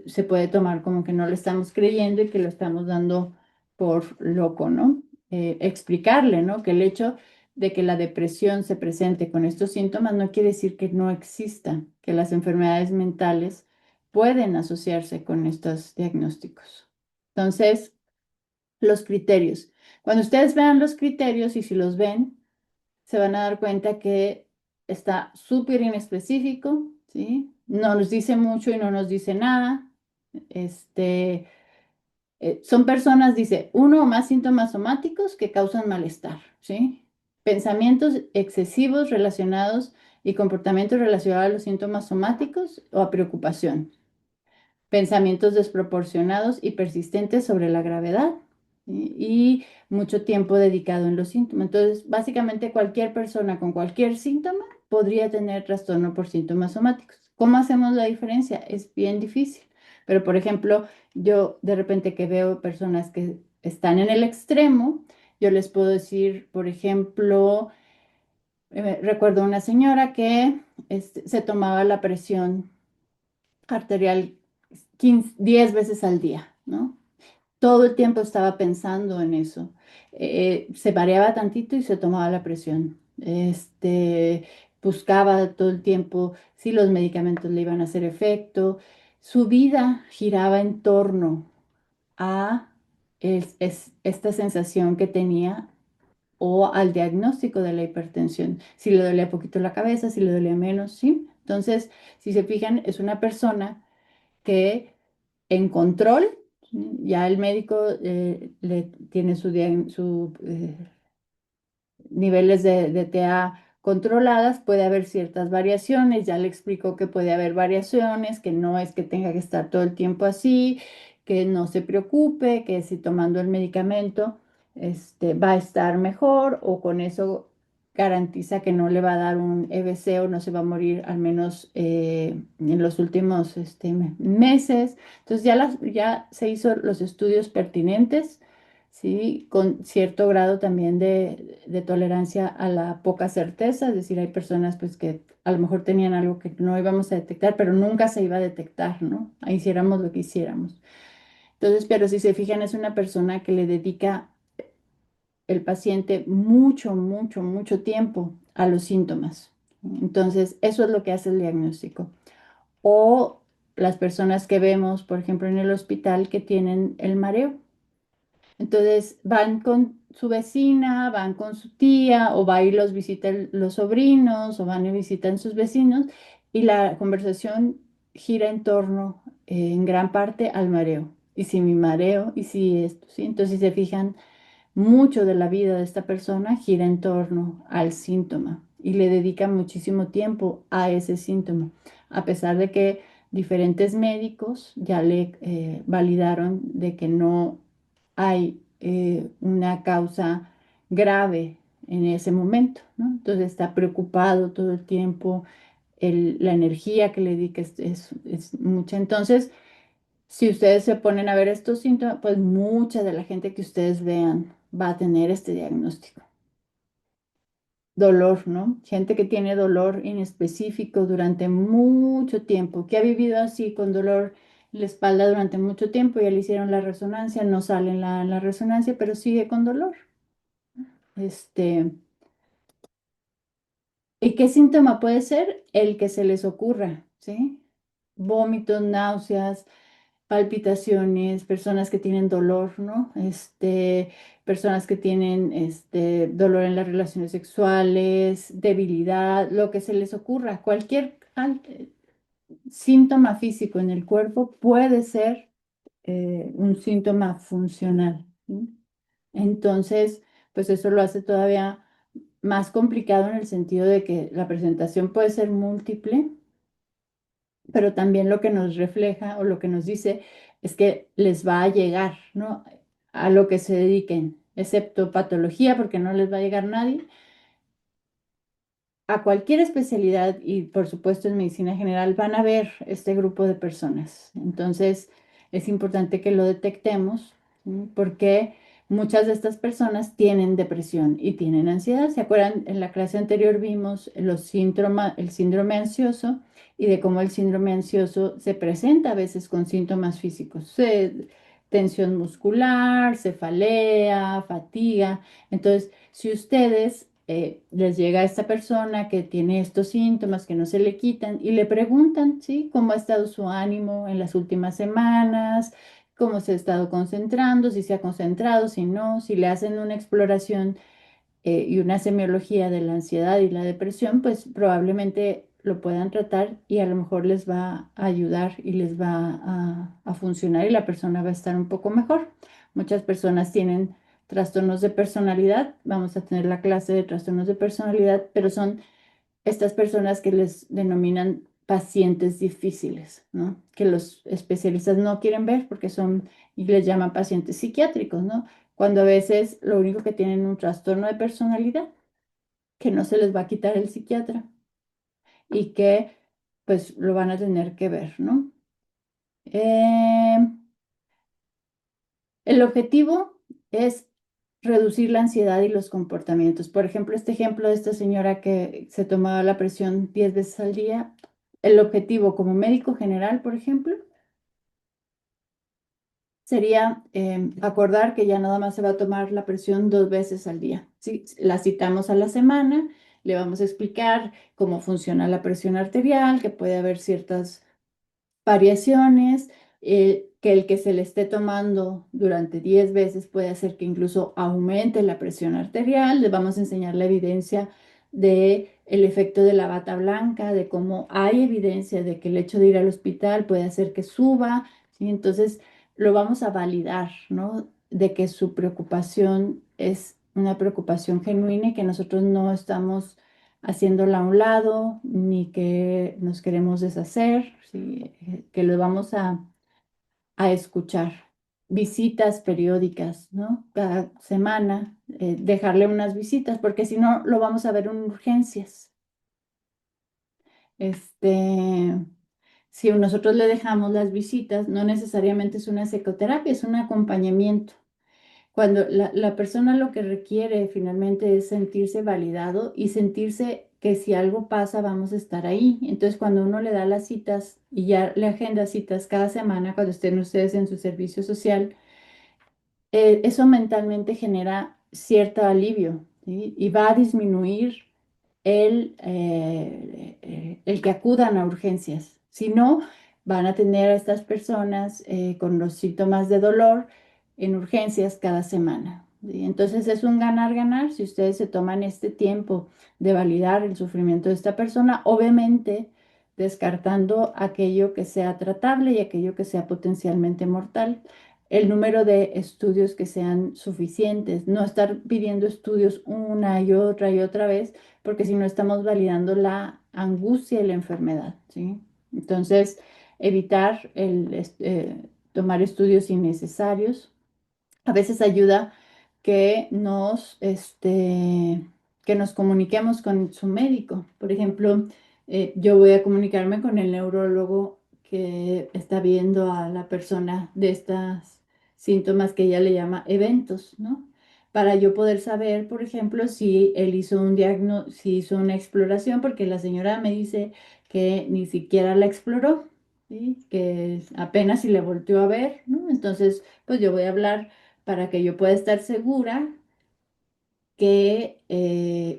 se puede tomar como que no le estamos creyendo y que lo estamos dando por loco, ¿no? Explicarle, ¿no? Que el hecho de que la depresión se presente con estos síntomas no quiere decir que no exista, que las enfermedades mentales pueden asociarse con estos diagnósticos. Entonces, los criterios. Cuando ustedes vean los criterios y si los ven, se van a dar cuenta que está súper inespecífico, ¿sí? No nos dice mucho y no nos dice nada. Este, son personas, dice, uno o más síntomas somáticos que causan malestar, ¿sí? Pensamientos excesivos relacionados y comportamientos relacionados a los síntomas somáticos o a preocupación. Pensamientos desproporcionados y persistentes sobre la gravedad, ¿sí? Y mucho tiempo dedicado en los síntomas. Entonces, básicamente cualquier persona con cualquier síntoma podría tener trastorno por síntomas somáticos. ¿Cómo hacemos la diferencia? Es bien difícil. Pero, por ejemplo, yo de repente que veo personas que están en el extremo, yo les puedo decir, por ejemplo, Recuerdo una señora que se tomaba la presión arterial 10 veces al día, ¿no? Todo el tiempo estaba pensando en eso. Se mareaba tantito y se tomaba la presión. Buscaba todo el tiempo si los medicamentos le iban a hacer efecto. Su vida giraba en torno a esta sensación que tenía o al diagnóstico de la hipertensión. Si le dolía poquito la cabeza, si le dolía menos, ¿sí? Entonces, si se fijan, es una persona que en control, ¿sí? Ya el médico le tiene su niveles de TA controladas, puede haber ciertas variaciones, ya le explico que puede haber variaciones, que no es que tenga que estar todo el tiempo así, que no se preocupe, que si tomando el medicamento va a estar mejor o con eso garantiza que no le va a dar un EBC o no se va a morir al menos en los últimos meses. Entonces ya se hizo los estudios pertinentes, ¿sí? Con cierto grado también de tolerancia a la poca certeza, es decir, hay personas pues que a lo mejor tenían algo que no íbamos a detectar, pero nunca se iba a detectar, ¿no? Ahí hiciéramos lo que hiciéramos. Entonces, pero si se fijan, es una persona que le dedica el paciente mucho, mucho, mucho tiempo a los síntomas. Entonces, eso es lo que hace el diagnóstico. O las personas que vemos, por ejemplo, en el hospital que tienen el mareo. Entonces van con su vecina, van con su tía, o va y los visitan los sobrinos, o van y visitan sus vecinos, y la conversación gira en torno, en gran parte, al mareo. Y si mi mareo, y si esto, ¿sí? Entonces, si se fijan, mucho de la vida de esta persona gira en torno al síntoma y le dedica muchísimo tiempo a ese síntoma, a pesar de que diferentes médicos ya le validaron de que no hay una causa grave en ese momento, ¿no? Entonces está preocupado todo el tiempo, la energía que le dedica es mucha. Entonces, si ustedes se ponen a ver estos síntomas, pues mucha de la gente que ustedes vean va a tener este diagnóstico. Dolor, ¿no? Gente que tiene dolor inespecífico durante mucho tiempo, que ha vivido así con dolor en la espalda durante mucho tiempo, ya le hicieron la resonancia, no sale en la resonancia, pero sigue con dolor. Este, ¿Y qué síntoma puede ser? El que se les ocurra, ¿sí? Vómitos, náuseas, palpitaciones, personas que tienen dolor, ¿no? Personas que tienen dolor en las relaciones sexuales, debilidad, lo que se les ocurra, cualquier síntoma físico en el cuerpo puede ser un síntoma funcional, ¿sí? Entonces, pues eso lo hace todavía más complicado en el sentido de que la presentación puede ser múltiple, pero también lo que nos refleja o lo que nos dice es que les va a llegar, ¿no? A lo que se dediquen, excepto patología, porque no les va a llegar nadie, a cualquier especialidad y por supuesto en medicina general van a ver este grupo de personas. Entonces es importante que lo detectemos, ¿sí? Porque muchas de estas personas tienen depresión y tienen ansiedad. ¿Se acuerdan? En la clase anterior vimos el síndrome ansioso y de cómo el síndrome ansioso se presenta a veces con síntomas físicos. Tensión muscular, cefalea, fatiga. Entonces, si ustedes les llega a esta persona que tiene estos síntomas que no se le quitan y le preguntan, ¿sí? ¿Cómo ha estado su ánimo en las últimas semanas? ¿Cómo se ha estado concentrando? Si se ha concentrado, si no, si le hacen una exploración y una semiología de la ansiedad y la depresión, pues probablemente lo puedan tratar y a lo mejor les va a ayudar y les va a funcionar y la persona va a estar un poco mejor. Muchas personas tienen trastornos de personalidad, vamos a tener la clase de trastornos de personalidad, pero son estas personas que les denominan pacientes difíciles, ¿no? Que los especialistas no quieren ver porque son, y les llaman pacientes psiquiátricos, ¿no? Cuando a veces lo único que tienen es un trastorno de personalidad que no se les va a quitar el psiquiatra y que pues lo van a tener que ver, ¿no? Eh, el objetivo es reducir la ansiedad y los comportamientos. Por ejemplo, este ejemplo de esta señora que se tomaba la presión 10 veces al día, el objetivo como médico general, por ejemplo, sería acordar que ya nada más se va a tomar la presión 2 veces al día. ¿Sí? La citamos a la semana, le vamos a explicar cómo funciona la presión arterial, que puede haber ciertas variaciones, que el que se le esté tomando durante 10 veces puede hacer que incluso aumente la presión arterial. Les vamos a enseñar la evidencia de el efecto de la bata blanca, de cómo hay evidencia de que el hecho de ir al hospital puede hacer que suba, ¿sí? Entonces, lo vamos a validar, ¿no? De que su preocupación es una preocupación genuina y que nosotros no estamos haciéndola a un lado, ni que nos queremos deshacer, ¿sí? Que lo vamos a escuchar. Visitas periódicas, ¿no? Cada semana, dejarle unas visitas, porque si no, lo vamos a ver en urgencias. Este, si nosotros le dejamos las visitas, no necesariamente es una psicoterapia, es un acompañamiento. Cuando la persona lo que requiere finalmente es sentirse validado y sentirse que si algo pasa vamos a estar ahí. Entonces, cuando uno le da las citas y ya le agenda citas cada semana, cuando estén ustedes en su servicio social, eso mentalmente genera cierto alivio, ¿sí? Y va a disminuir el que acudan a urgencias. Si no, van a tener a estas personas con los síntomas de dolor en urgencias cada semana, ¿sí? Entonces es un ganar-ganar si ustedes se toman este tiempo de validar el sufrimiento de esta persona, obviamente descartando aquello que sea tratable y aquello que sea potencialmente mortal, el número de estudios que sean suficientes, no estar pidiendo estudios una y otra vez, porque si no estamos validando la angustia y la enfermedad, ¿sí? Entonces, evitar tomar estudios innecesarios. A veces ayuda que que nos comuniquemos con su médico. Por ejemplo, yo voy a comunicarme con el neurólogo que está viendo a la persona de estos síntomas que ella le llama eventos, ¿no? Para yo poder saber, por ejemplo, si él hizo un si hizo una exploración, porque la señora me dice que ni siquiera la exploró, ¿sí? Que apenas si le volteó a ver, ¿no? Entonces, pues yo voy a hablar para que yo pueda estar segura que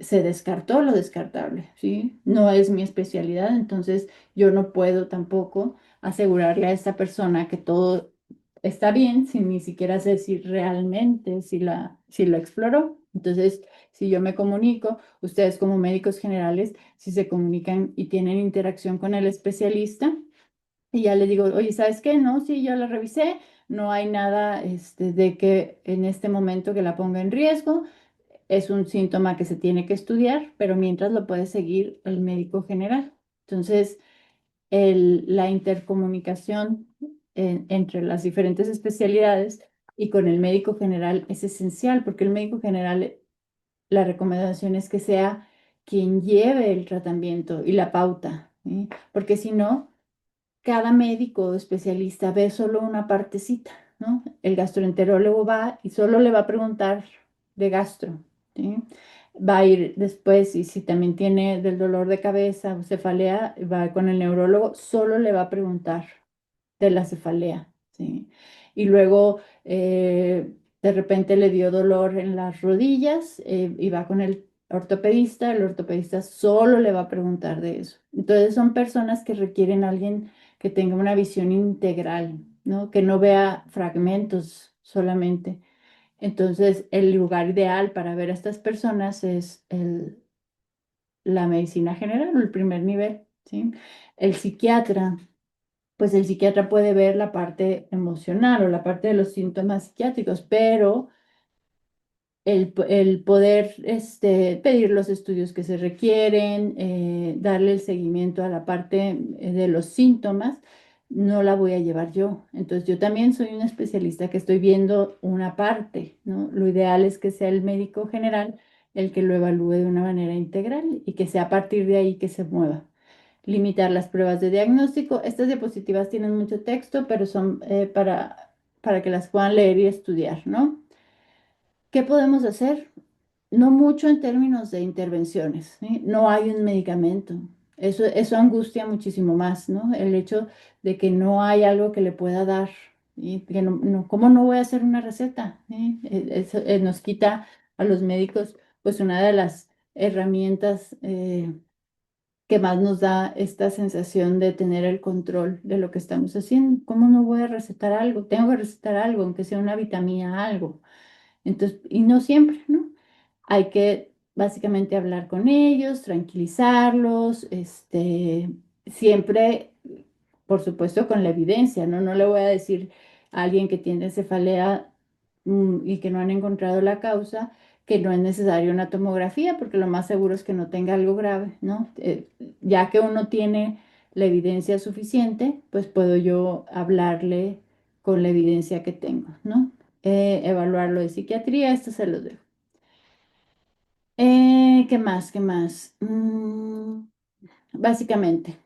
se descartó lo descartable, ¿sí? No es mi especialidad, entonces yo no puedo tampoco asegurarle a esta persona que todo está bien sin ni siquiera sé si realmente si lo exploró. Entonces, si yo me comunico, ustedes como médicos generales, si se comunican y tienen interacción con el especialista, y ya le digo, oye, ¿sabes qué? No, sí, yo la revisé, no hay nada de que en este momento que la ponga en riesgo, es un síntoma que se tiene que estudiar, pero mientras lo puede seguir el médico general. Entonces, la intercomunicación entre las diferentes especialidades y con el médico general es esencial, porque el médico general, la recomendación es que sea quien lleve el tratamiento y la pauta, ¿sí? Porque si no, cada médico o especialista ve solo una partecita, ¿no? El gastroenterólogo va y solo le va a preguntar de gastro, ¿sí? Va a ir después y si también tiene del dolor de cabeza o cefalea, va con el neurólogo, solo le va a preguntar de la cefalea, ¿sí? Y luego de repente le dio dolor en las rodillas y va con el ortopedista solo le va a preguntar de eso. Entonces son personas que requieren a alguien que tenga una visión integral, ¿no? Que no vea fragmentos solamente. Entonces, el lugar ideal para ver a estas personas es la medicina general o el primer nivel, ¿sí? El psiquiatra, pues el psiquiatra puede ver la parte emocional o la parte de los síntomas psiquiátricos, pero el poder pedir los estudios que se requieren, darle el seguimiento a la parte de los síntomas, no la voy a llevar yo. Entonces yo también soy una especialista que estoy viendo una parte, ¿no? Lo ideal es que sea el médico general el que lo evalúe de una manera integral y que sea a partir de ahí que se mueva. Limitar las pruebas de diagnóstico. Estas diapositivas tienen mucho texto, pero son para que las puedan leer y estudiar, ¿no? ¿Qué podemos hacer? No mucho en términos de intervenciones, ¿sí? No hay un medicamento. Eso angustia muchísimo más, ¿no? El hecho de que no hay algo que le pueda dar, y que ¿cómo no voy a hacer una receta? ¿Sí? Eso, nos quita a los médicos, pues, una de las herramientas que más nos da esta sensación de tener el control de lo que estamos haciendo. ¿Cómo no voy a recetar algo? Tengo que recetar algo, aunque sea una vitamina, algo. Entonces, y no siempre, ¿no? Hay que básicamente hablar con ellos, tranquilizarlos, siempre, por supuesto, con la evidencia, ¿no? No le voy a decir a alguien que tiene cefalea, y que no han encontrado la causa, que no es necesaria una tomografía, porque lo más seguro es que no tenga algo grave, ¿no? Ya que uno tiene la evidencia suficiente, pues puedo yo hablarle con la evidencia que tengo, ¿no? Evaluarlo de psiquiatría, esto se los dejo. ¿Qué más? ¿Qué más? Básicamente,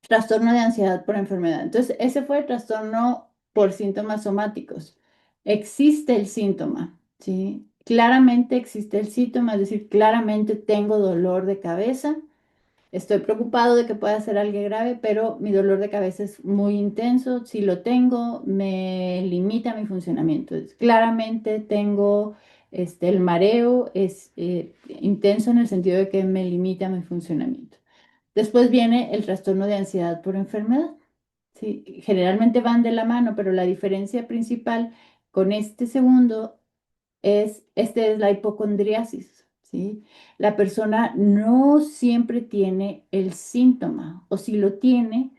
trastorno de ansiedad por enfermedad. Entonces, ese fue el trastorno por síntomas somáticos. Existe el síntoma, ¿sí? Claramente existe el síntoma, es decir, claramente tengo dolor de cabeza. Estoy preocupado de que pueda ser algo grave, pero mi dolor de cabeza es muy intenso. Si lo tengo, me limita mi funcionamiento. Claramente tengo, el mareo es intenso en el sentido de que me limita mi funcionamiento. Después viene el trastorno de ansiedad por enfermedad. Sí, generalmente van de la mano, pero la diferencia principal con este segundo es la hipocondriasis, ¿sí? La persona no siempre tiene el síntoma, o si lo tiene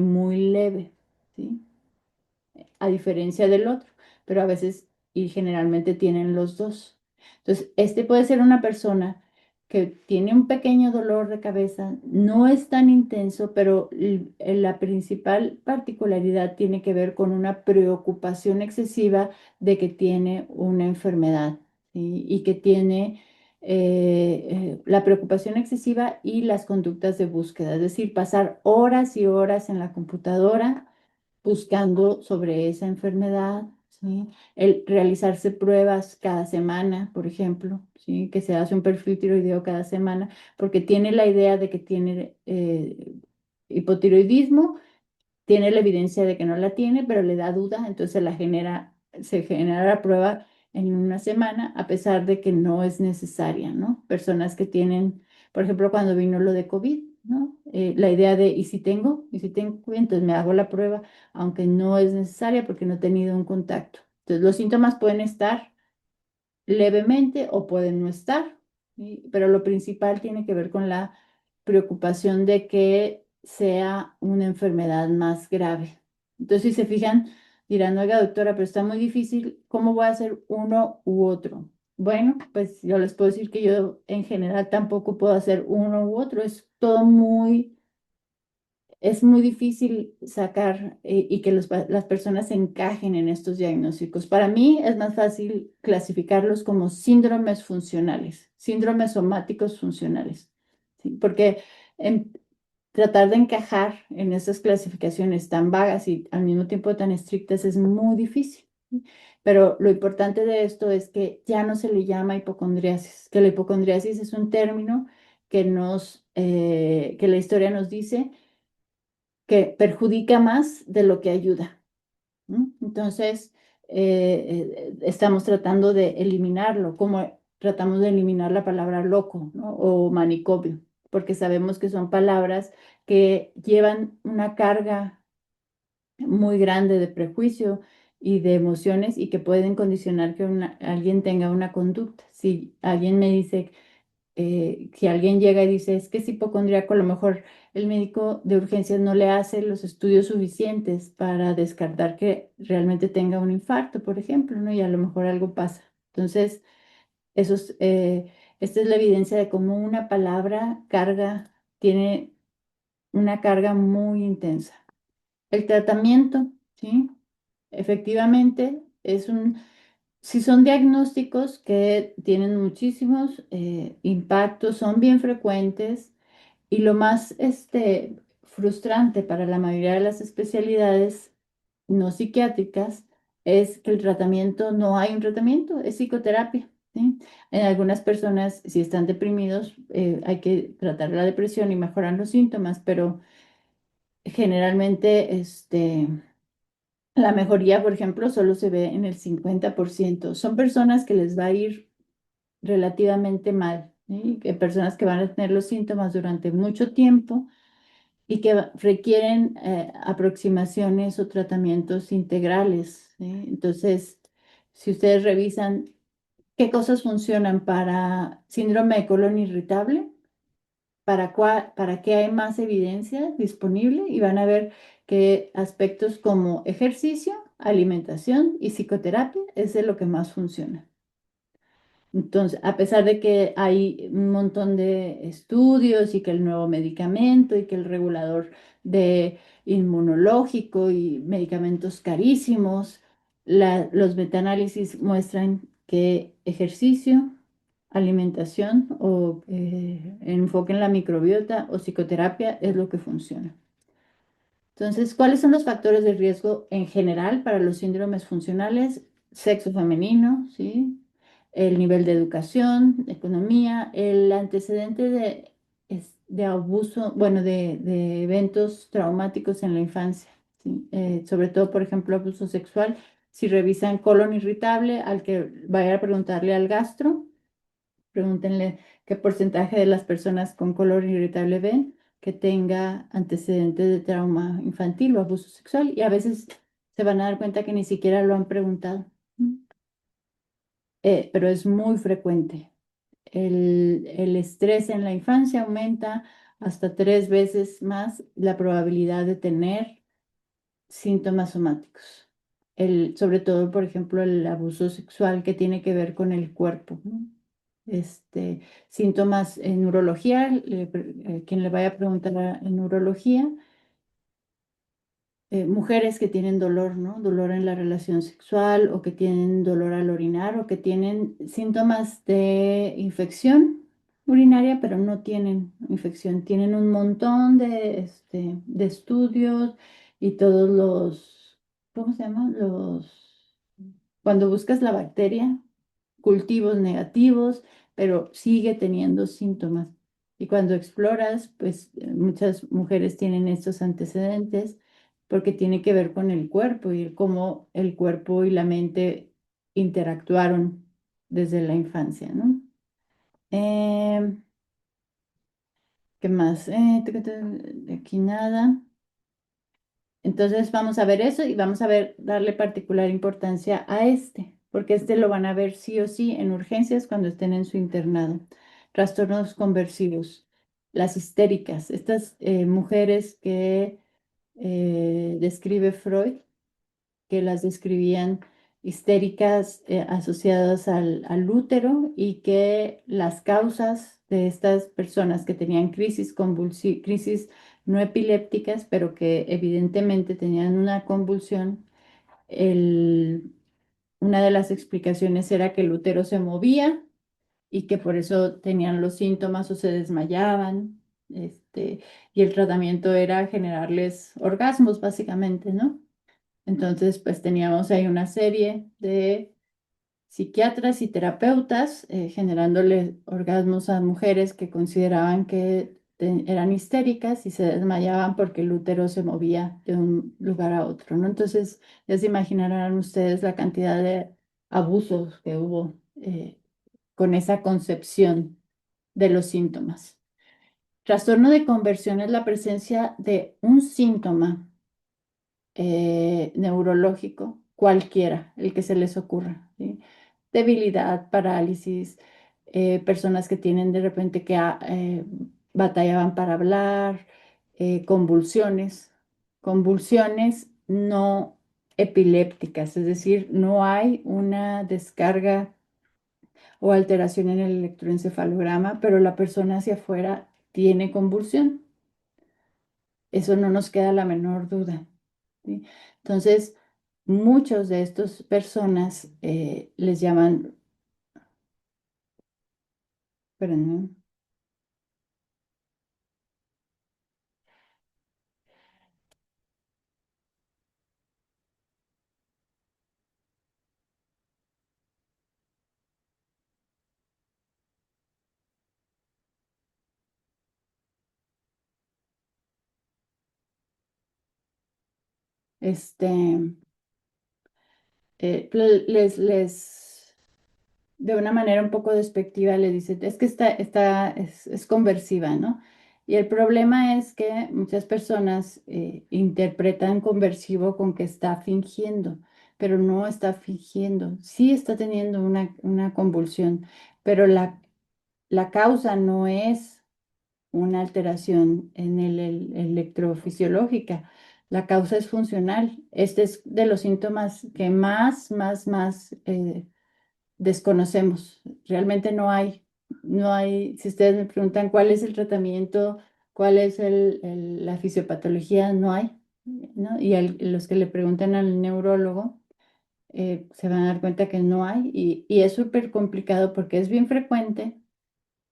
muy leve, ¿sí? A diferencia del otro, pero a veces y generalmente tienen los dos. Entonces, este puede ser una persona que tiene un pequeño dolor de cabeza, no es tan intenso, pero la principal particularidad tiene que ver con una preocupación excesiva de que tiene una enfermedad, ¿sí? Y que tiene la preocupación excesiva y las conductas de búsqueda, es decir, pasar horas y horas en la computadora buscando sobre esa enfermedad, ¿sí? El realizarse pruebas cada semana, por ejemplo, ¿sí? Que se hace un perfil tiroideo cada semana, porque tiene la idea de que tiene hipotiroidismo, tiene la evidencia de que no la tiene, pero le da duda, entonces se genera la prueba en una semana, a pesar de que no es necesaria, ¿no? Personas que tienen, por ejemplo, cuando vino lo de COVID, ¿no? La idea de, ¿y si tengo COVID? Entonces me hago la prueba, aunque no es necesaria porque no he tenido un contacto. Entonces, los síntomas pueden estar levemente o pueden no estar, ¿sí? Pero lo principal tiene que ver con la preocupación de que sea una enfermedad más grave. Entonces, si se fijan, dirán, oiga, doctora, pero está muy difícil, ¿cómo voy a hacer uno u otro? Bueno, pues yo les puedo decir que yo en general tampoco puedo hacer uno u otro, es muy difícil sacar y que las personas se encajen en estos diagnósticos. Para mí es más fácil clasificarlos como síndromes funcionales, síndromes somáticos funcionales, ¿sí? Porque en tratar de encajar en esas clasificaciones tan vagas y al mismo tiempo tan estrictas es muy difícil, ¿sí? Pero lo importante de esto es que ya no se le llama hipocondriasis, que la hipocondriasis es un término que la historia nos dice que perjudica más de lo que ayuda, ¿no? Entonces, estamos tratando de eliminarlo, como tratamos de eliminar la palabra loco, ¿no? O manicomio, porque sabemos que son palabras que llevan una carga muy grande de prejuicio y de emociones y que pueden condicionar que alguien tenga una conducta. Si alguien me dice si alguien llega y dice, es que es hipocondríaco, a lo mejor el médico de urgencias no le hace los estudios suficientes para descartar que realmente tenga un infarto, por ejemplo, ¿no? Y a lo mejor algo pasa. Entonces, eso esta es la evidencia de cómo una palabra tiene una carga muy intensa. El tratamiento, ¿sí? Efectivamente, si son diagnósticos que tienen muchísimos impactos, son bien frecuentes y lo más frustrante para la mayoría de las especialidades no psiquiátricas es que el tratamiento, no hay un tratamiento, es psicoterapia, ¿sí? En algunas personas, si están deprimidos, hay que tratar la depresión y mejorar los síntomas, pero generalmente la mejoría, por ejemplo, solo se ve en el 50%. Son personas que les va a ir relativamente mal, ¿sí? Que personas que van a tener los síntomas durante mucho tiempo y que requieren aproximaciones o tratamientos integrales, ¿sí? Entonces, si ustedes revisan qué cosas funcionan para síndrome de colon irritable, para qué hay más evidencia disponible y van a ver que aspectos como ejercicio, alimentación y psicoterapia es de lo que más funciona. Entonces, a pesar de que hay un montón de estudios y que el nuevo medicamento y que el regulador de inmunológico y medicamentos carísimos, los metaanálisis muestran que ejercicio, alimentación o enfoque en la microbiota o psicoterapia es lo que funciona. Entonces, ¿cuáles son los factores de riesgo en general para los síndromes funcionales? Sexo femenino, ¿sí? El nivel de educación, economía, el antecedente de abuso, bueno, de eventos traumáticos en la infancia, ¿sí? Sobre todo, por ejemplo, abuso sexual. Si revisan colon irritable, al que vaya a preguntarle al gastro, pregúntenle qué porcentaje de las personas con colon irritable ven que tenga antecedentes de trauma infantil o abuso sexual y a veces se van a dar cuenta que ni siquiera lo han preguntado. ¿No? Pero es muy frecuente. El estrés en la infancia aumenta hasta 3 veces más la probabilidad de tener síntomas somáticos. Sobre todo, por ejemplo, el abuso sexual que tiene que ver con el cuerpo, ¿no? Síntomas en neurología, quien le vaya a preguntar en neurología, mujeres que tienen dolor, ¿no? Dolor en la relación sexual o que tienen dolor al orinar o que tienen síntomas de infección urinaria, pero no tienen infección. Tienen un montón de estudios y todos ¿cómo se llama? Cuando buscas la bacteria, cultivos negativos, pero sigue teniendo síntomas. Y cuando exploras, pues muchas mujeres tienen estos antecedentes porque tiene que ver con el cuerpo y cómo el cuerpo y la mente interactuaron desde la infancia, ¿no? Em, ¿Qué más? Aquí nada. Entonces vamos a ver eso y vamos a ver, darle particular importancia a porque lo van a ver sí o sí en urgencias cuando estén en su internado. Trastornos conversivos, las histéricas, estas mujeres que describe Freud, que las describían histéricas asociadas al útero y que las causas de estas personas que tenían crisis no epilépticas, pero que evidentemente tenían una convulsión, el- una de las explicaciones era que el útero se movía y que por eso tenían los síntomas o se desmayaban, y el tratamiento era generarles orgasmos, básicamente, ¿no? Entonces, pues teníamos ahí una serie de psiquiatras y terapeutas generándole orgasmos a mujeres que consideraban que eran histéricas y se desmayaban porque el útero se movía de un lugar a otro, ¿no? Entonces, ya se imaginarán ustedes la cantidad de abusos que hubo con esa concepción de los síntomas. Trastorno de conversión es la presencia de un síntoma neurológico, cualquiera, el que se les ocurra, ¿sí? Debilidad, parálisis, personas que tienen de repente que batallaban para hablar, convulsiones no epilépticas, es decir, no hay una descarga o alteración en el electroencefalograma, pero la persona hacia afuera tiene convulsión. Eso no nos queda la menor duda. ¿Sí? Entonces, muchos de estas personas les llaman, espérenme, este, les, de una manera un poco despectiva le dicen, es que es conversiva, ¿no? Y el problema es que muchas personas interpretan conversivo con que está fingiendo, pero no está fingiendo. Sí está teniendo una convulsión, pero la causa no es una alteración en el electrofisiológica. La causa es funcional. Este es de los síntomas que más desconocemos. Realmente no hay, si ustedes me preguntan cuál es el tratamiento, cuál es la fisiopatología, no hay, ¿no? Y los que le preguntan al neurólogo se van a dar cuenta que no hay y es súper complicado porque es bien frecuente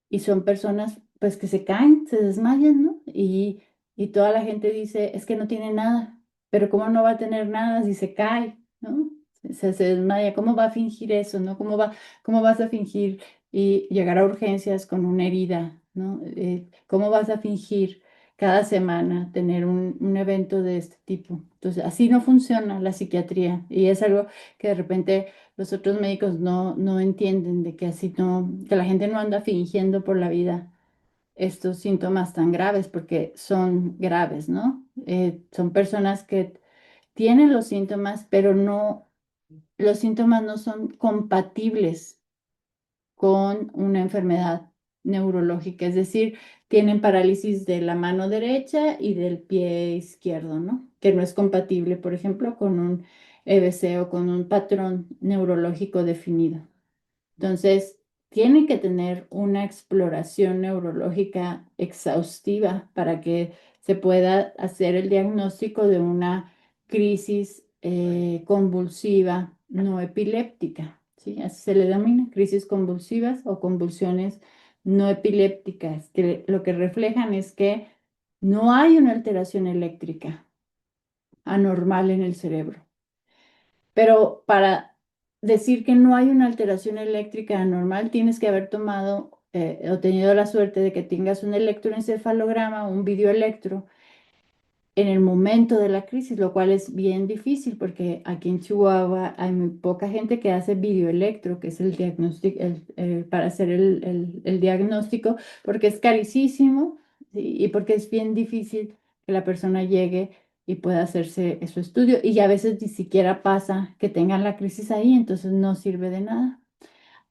y son personas pues que se caen, se desmayan, ¿no? Y toda la gente dice, es que no tiene nada, pero ¿cómo no va a tener nada si se cae, ¿no? Se desmaya, ¿cómo va a fingir eso, ¿no? ¿Cómo vas a fingir y llegar a urgencias con una herida, ¿no? ¿Cómo vas a fingir cada semana tener un evento de este tipo? Entonces, así no funciona la psiquiatría y es algo que de repente los otros médicos no entienden de que así no, que la gente no anda fingiendo por la vida estos síntomas tan graves, porque son graves, ¿no? Son personas que tienen los síntomas, pero los síntomas no son compatibles con una enfermedad neurológica, es decir, tienen parálisis de la mano derecha y del pie izquierdo, ¿no? Que no es compatible, por ejemplo, con un EBC o con un patrón neurológico definido. Entonces, tiene que tener una exploración neurológica exhaustiva para que se pueda hacer el diagnóstico de una crisis convulsiva no epiléptica, ¿sí? Así se le denomina, crisis convulsivas o convulsiones no epilépticas, que lo que reflejan es que no hay una alteración eléctrica anormal en el cerebro. Pero para decir que no hay una alteración eléctrica anormal, tienes que haber tomado o tenido la suerte de que tengas un electroencefalograma o un videoelectro en el momento de la crisis, lo cual es bien difícil porque aquí en Chihuahua hay muy poca gente que hace videoelectro, que es el diagnóstico, para hacer el diagnóstico, porque es carísimo, ¿sí? Y porque es bien difícil que la persona llegue y pueda hacerse su estudio y a veces ni siquiera pasa que tengan la crisis ahí, entonces no sirve de nada.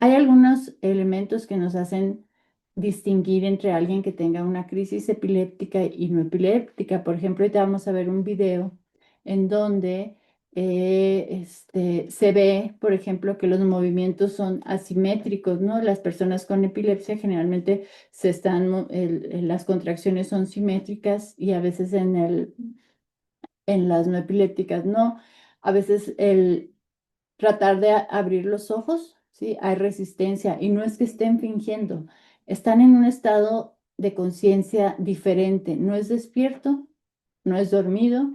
Hay algunos elementos que nos hacen distinguir entre alguien que tenga una crisis epiléptica y no epiléptica. Por ejemplo, ahorita vamos a ver un video en donde se ve, por ejemplo, que los movimientos son asimétricos, ¿no? Las personas con epilepsia generalmente las contracciones son simétricas y a veces en las no epilépticas no. A veces el tratar de abrir los ojos, ¿sí? Hay resistencia y no es que estén fingiendo, están en un estado de conciencia diferente, no es despierto, no es dormido,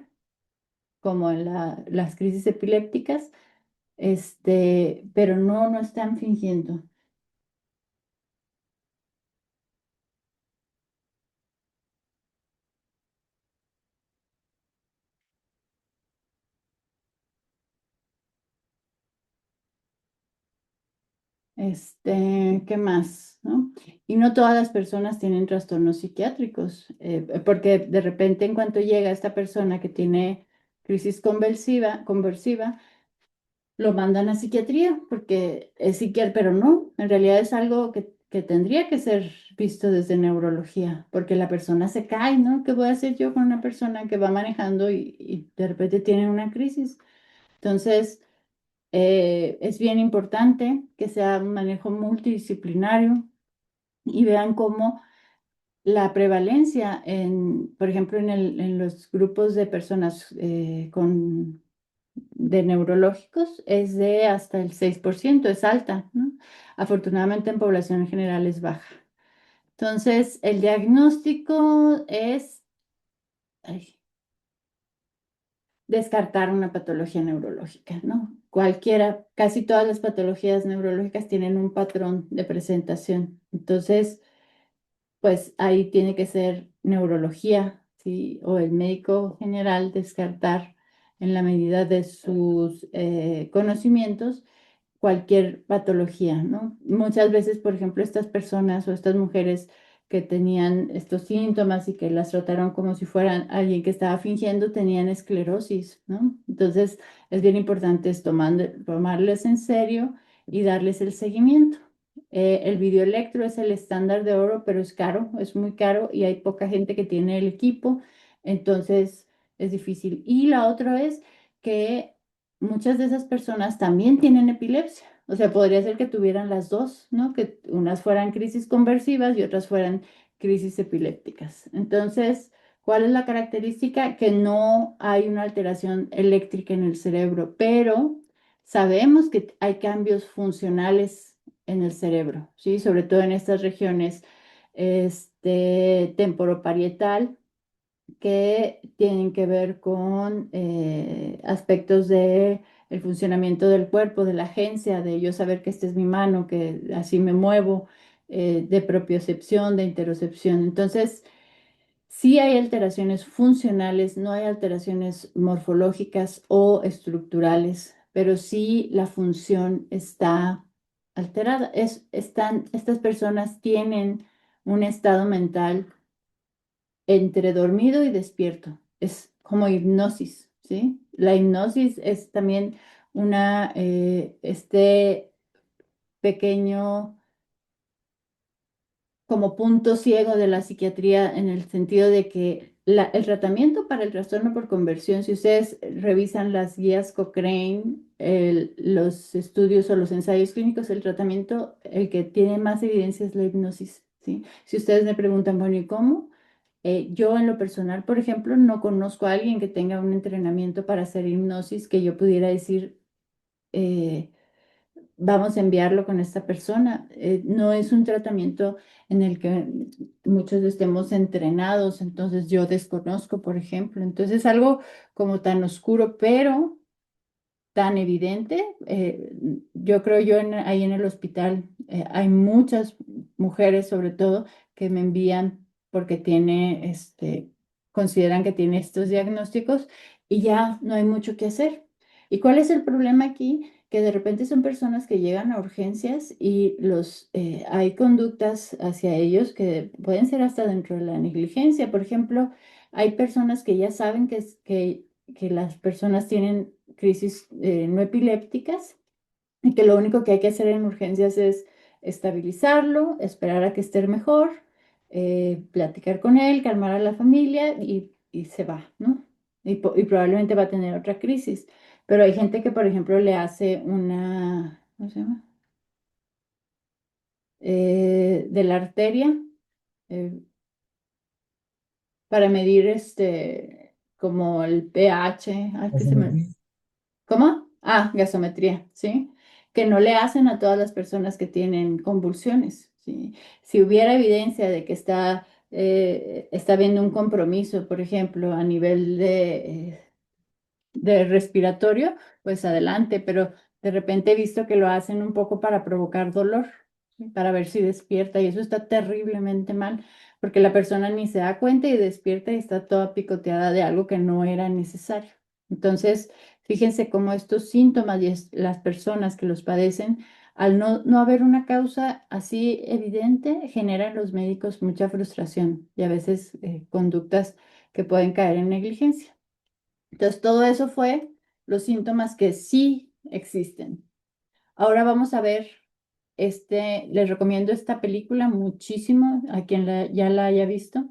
como en las crisis epilépticas, pero no están fingiendo. ¿Qué más? ¿No? Y no todas las personas tienen trastornos psiquiátricos, porque de repente en cuanto llega esta persona que tiene crisis conversiva, lo mandan a psiquiatría porque es psiquiatra, pero no, en realidad es algo que tendría que ser visto desde neurología, porque la persona se cae, ¿no? ¿Qué voy a hacer yo con una persona que va manejando y de repente tiene una crisis? Entonces, es bien importante que sea un manejo multidisciplinario y vean cómo la prevalencia por ejemplo, en los grupos de personas de neurológicos es de hasta el 6%, es alta, ¿no? Afortunadamente en población en general es baja. Entonces, el diagnóstico es ay, descartar una patología neurológica, ¿no? Cualquiera, casi todas las patologías neurológicas tienen un patrón de presentación. Entonces, pues ahí tiene que ser neurología, ¿sí? O el médico general descartar en la medida de sus conocimientos cualquier patología, ¿no? Muchas veces, por ejemplo, estas personas o estas mujeres que tenían estos síntomas y que las trataron como si fueran alguien que estaba fingiendo, tenían esclerosis, ¿no? Entonces, es bien importante tomarles en serio y darles el seguimiento. El videoelectro es el estándar de oro, pero es caro, es muy caro y hay poca gente que tiene el equipo, entonces es difícil. Y la otra es que muchas de esas personas también tienen epilepsia. O sea, podría ser que tuvieran las dos, ¿no? Que unas fueran crisis conversivas y otras fueran crisis epilépticas. Entonces, ¿cuál es la característica? Que no hay una alteración eléctrica en el cerebro, pero sabemos que hay cambios funcionales en el cerebro, ¿sí? Sobre todo en estas regiones, temporoparietal, que tienen que ver con aspectos de el funcionamiento del cuerpo, de la agencia, de yo saber que esta es mi mano, que así me muevo, de propiocepción, de interocepción. Entonces, sí hay alteraciones funcionales, no hay alteraciones morfológicas o estructurales, pero sí la función está alterada. Estas personas tienen un estado mental entre dormido y despierto. Es como hipnosis, ¿sí? La hipnosis es también este pequeño como punto ciego de la psiquiatría en el sentido de que el tratamiento para el trastorno por conversión, si ustedes revisan las guías Cochrane, los estudios o los ensayos clínicos, el tratamiento, el que tiene más evidencia es la hipnosis, ¿sí? Si ustedes me preguntan, bueno, ¿y cómo? Yo en lo personal, por ejemplo, no conozco a alguien que tenga un entrenamiento para hacer hipnosis que yo pudiera decir, eh, vamos a enviarlo con esta persona. No es un tratamiento en el que muchos estemos entrenados, entonces yo desconozco, por ejemplo. Entonces es algo como tan oscuro, pero tan evidente. Yo creo ahí en el hospital hay muchas mujeres, sobre todo, que me envían porque consideran que tiene estos diagnósticos y ya no hay mucho que hacer. ¿Y cuál es el problema aquí? Que de repente son personas que llegan a urgencias y hay conductas hacia ellos que pueden ser hasta dentro de la negligencia. Por ejemplo, hay personas que ya saben que las personas tienen crisis no epilépticas y que lo único que hay que hacer en urgencias es estabilizarlo, esperar a que esté mejor, platicar con él, calmar a la familia y se va, ¿no? Y probablemente va a tener otra crisis. Pero hay gente que, por ejemplo, le hace ¿cómo se llama? De la arteria eh, para medir como el pH, ay, que se me, ¿cómo? Ah, gasometría, ¿sí? Que no le hacen a todas las personas que tienen convulsiones, ¿sí? Si hubiera evidencia de que está habiendo un compromiso, por ejemplo, a nivel de respiratorio, pues adelante, pero de repente he visto que lo hacen un poco para provocar dolor, ¿sí? Para ver si despierta y eso está terriblemente mal, porque la persona ni se da cuenta y despierta y está toda picoteada de algo que no era necesario. Entonces, fíjense cómo estos síntomas y las personas que los padecen, al no haber una causa así evidente, generan los médicos mucha frustración y a veces conductas que pueden caer en negligencia. Entonces, todo eso fue los síntomas que sí existen. Ahora vamos a ver, les recomiendo esta película muchísimo a quien ya la haya visto.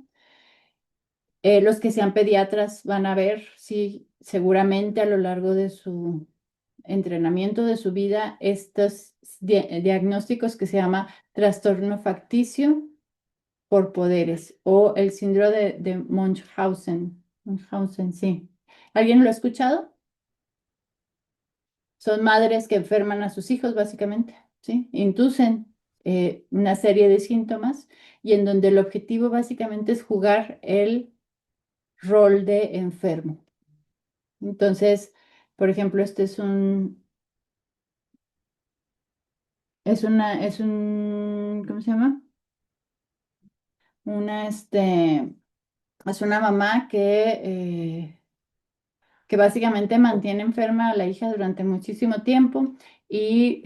Los que sean pediatras van a ver, sí, seguramente a lo largo de su entrenamiento, de su vida, estos diagnósticos que se llama trastorno facticio por poderes o el síndrome de Munchausen. Munchausen, sí. ¿Alguien lo ha escuchado? Son madres que enferman a sus hijos, básicamente, ¿sí? Inducen una serie de síntomas y en donde el objetivo básicamente es jugar el rol de enfermo. Entonces, por ejemplo, este ¿cómo se llama? Una, es una mamá que que básicamente mantiene enferma a la hija durante muchísimo tiempo y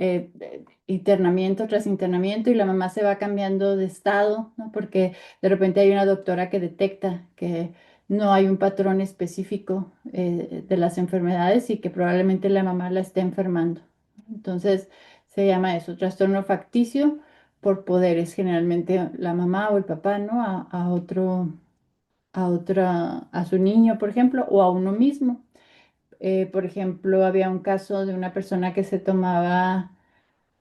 internamiento tras internamiento y la mamá se va cambiando de estado, ¿no? Porque de repente hay una doctora que detecta que no hay un patrón específico de las enfermedades y que probablemente la mamá la esté enfermando. Entonces se llama eso, trastorno facticio por poderes, generalmente la mamá o el papá, ¿no? A su niño, por ejemplo, o a uno mismo. Por ejemplo, había un caso de una persona que se tomaba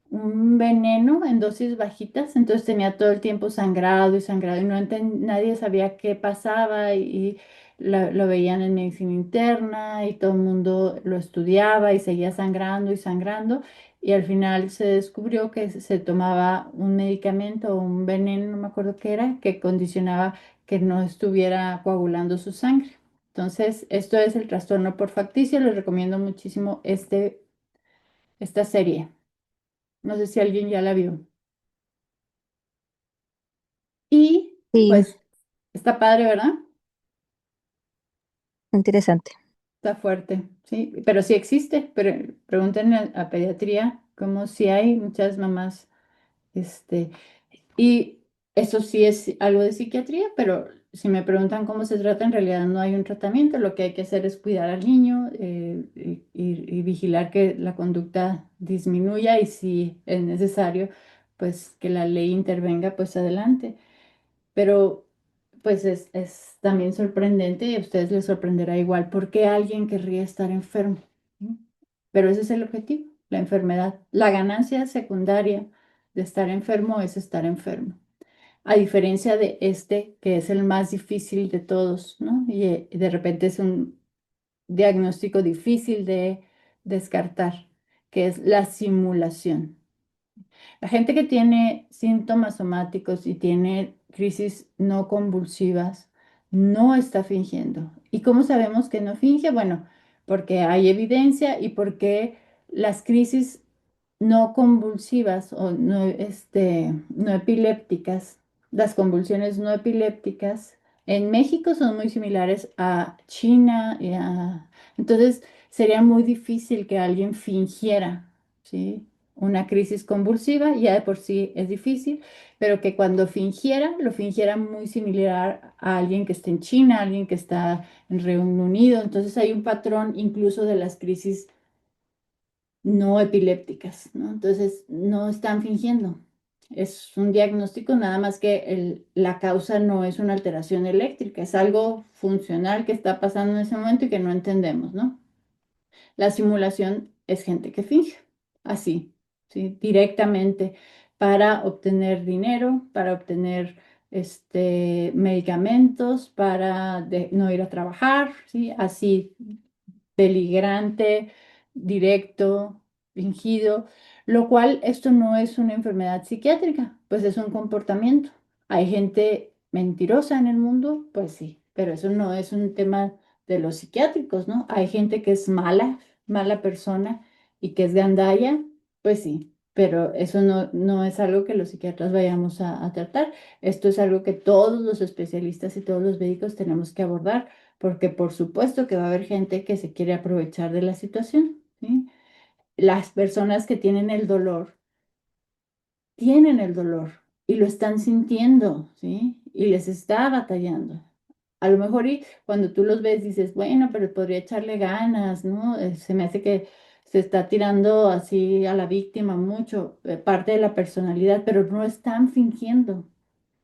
un veneno en dosis bajitas, entonces tenía todo el tiempo sangrado y sangrado y nadie sabía qué pasaba y lo veían en medicina interna y todo el mundo lo estudiaba y seguía sangrando y sangrando y al final se descubrió que se tomaba un medicamento o un veneno, no me acuerdo qué era, que condicionaba que no estuviera coagulando su sangre. Entonces, esto es el trastorno por facticio. Les recomiendo muchísimo esta serie. No sé si alguien ya la vio. Y Sí, pues está padre, ¿verdad? interesante. Está fuerte, sí, pero sí existe. Pero pregúntenle a pediatría, como si hay muchas mamás, este, y eso sí es algo de psiquiatría, pero si me preguntan cómo se trata, en realidad no hay un tratamiento. Lo que hay que hacer es cuidar al niño y vigilar que la conducta disminuya y si es necesario, pues que la ley intervenga, pues adelante. Pero pues es también sorprendente y a ustedes les sorprenderá igual por qué alguien querría estar enfermo. ¿No? Pero ese es el objetivo, la enfermedad. La ganancia secundaria de estar enfermo es estar enfermo. A diferencia de este, que es el más difícil de todos, ¿no? Y de repente es un diagnóstico difícil de descartar, que es la simulación. La gente que tiene síntomas somáticos y tiene crisis no convulsivas no está fingiendo. ¿Y cómo sabemos que no finge? Bueno, porque hay evidencia y porque las crisis no convulsivas o no, no epilépticas, las convulsiones no epilépticas en México son muy similares a China entonces sería muy difícil que alguien fingiera, ¿sí? Una crisis convulsiva, ya de por sí es difícil, pero que cuando fingiera, lo fingiera muy similar a alguien que está en China, alguien que está en Reino Unido. Entonces hay un patrón incluso de las crisis no epilépticas, ¿no? Entonces no están fingiendo. Es un diagnóstico, nada más que la causa no es una alteración eléctrica, es algo funcional que está pasando en ese momento y que no entendemos, ¿no? La simulación es gente que finge, así, ¿sí? Directamente para obtener dinero, para obtener medicamentos, para no ir a trabajar, ¿sí? Así, peligrante, directo, fingido, lo cual esto no es una enfermedad psiquiátrica, pues es un comportamiento. Hay gente mentirosa en el mundo, pues sí, pero eso no es un tema de los psiquiátricos, ¿no? Hay gente que es mala, mala persona y que es gandalla, pues sí, pero eso no es algo que los psiquiatras vayamos a tratar. Esto es algo que todos los especialistas y todos los médicos tenemos que abordar porque por supuesto que va a haber gente que se quiere aprovechar de la situación, ¿sí? Las personas que tienen el dolor y lo están sintiendo, ¿sí? Y les está batallando. A lo mejor y cuando tú los ves dices, bueno, pero podría echarle ganas, ¿no? Se me hace que se está tirando así a la víctima mucho, parte de la personalidad, pero no están fingiendo,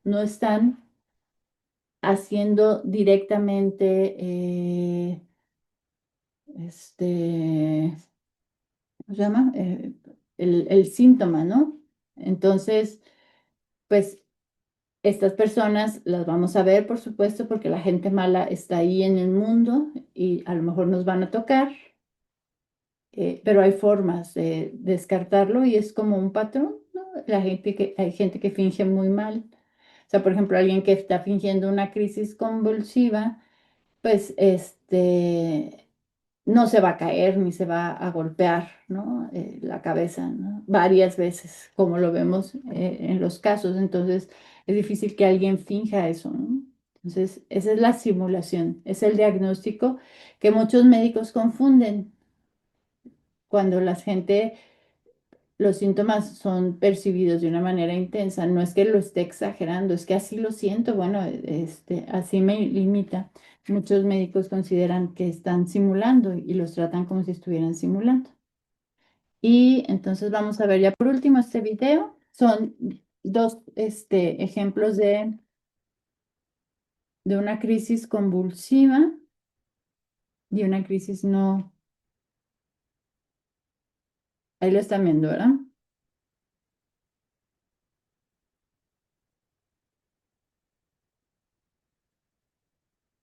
no están haciendo directamente este, ¿cómo se llama? El síntoma, ¿no? Entonces, pues estas personas las vamos a ver, por supuesto, porque la gente mala está ahí en el mundo y a lo mejor nos van a tocar, pero hay formas de descartarlo y es como un patrón, ¿no? Hay gente que finge muy mal. O sea, por ejemplo, alguien que está fingiendo una crisis convulsiva, pues no se va a caer ni se va a golpear, ¿no? La cabeza, ¿no? Varias veces, como lo vemos en los casos. Entonces, es difícil que alguien finja eso, ¿no? Entonces, esa es la simulación, es el diagnóstico que muchos médicos confunden cuando la gente, los síntomas son percibidos de una manera intensa. No es que lo esté exagerando, es que así lo siento, bueno, así me limita. Muchos médicos consideran que están simulando y los tratan como si estuvieran simulando. Y entonces vamos a ver ya por último este video. Son dos ejemplos de una crisis convulsiva y una crisis no. Ahí lo están viendo, ¿verdad?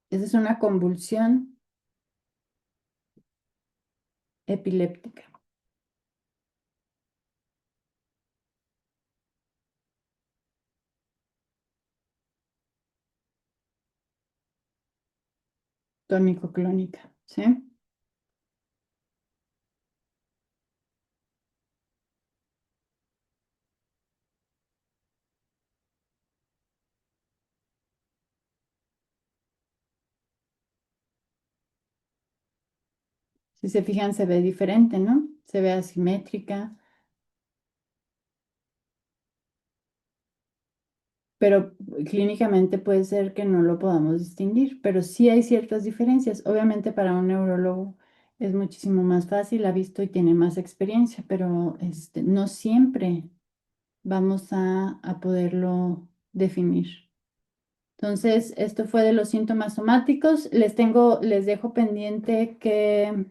Esa es una convulsión epiléptica, tónico-clónica, ¿sí? Si se fijan, se ve diferente, ¿no? Se ve asimétrica, pero clínicamente puede ser que no lo podamos distinguir, pero sí hay ciertas diferencias. Obviamente para un neurólogo es muchísimo más fácil, ha visto y tiene más experiencia, pero no siempre vamos a poderlo definir. Entonces, esto fue de los síntomas somáticos. Les dejo pendiente que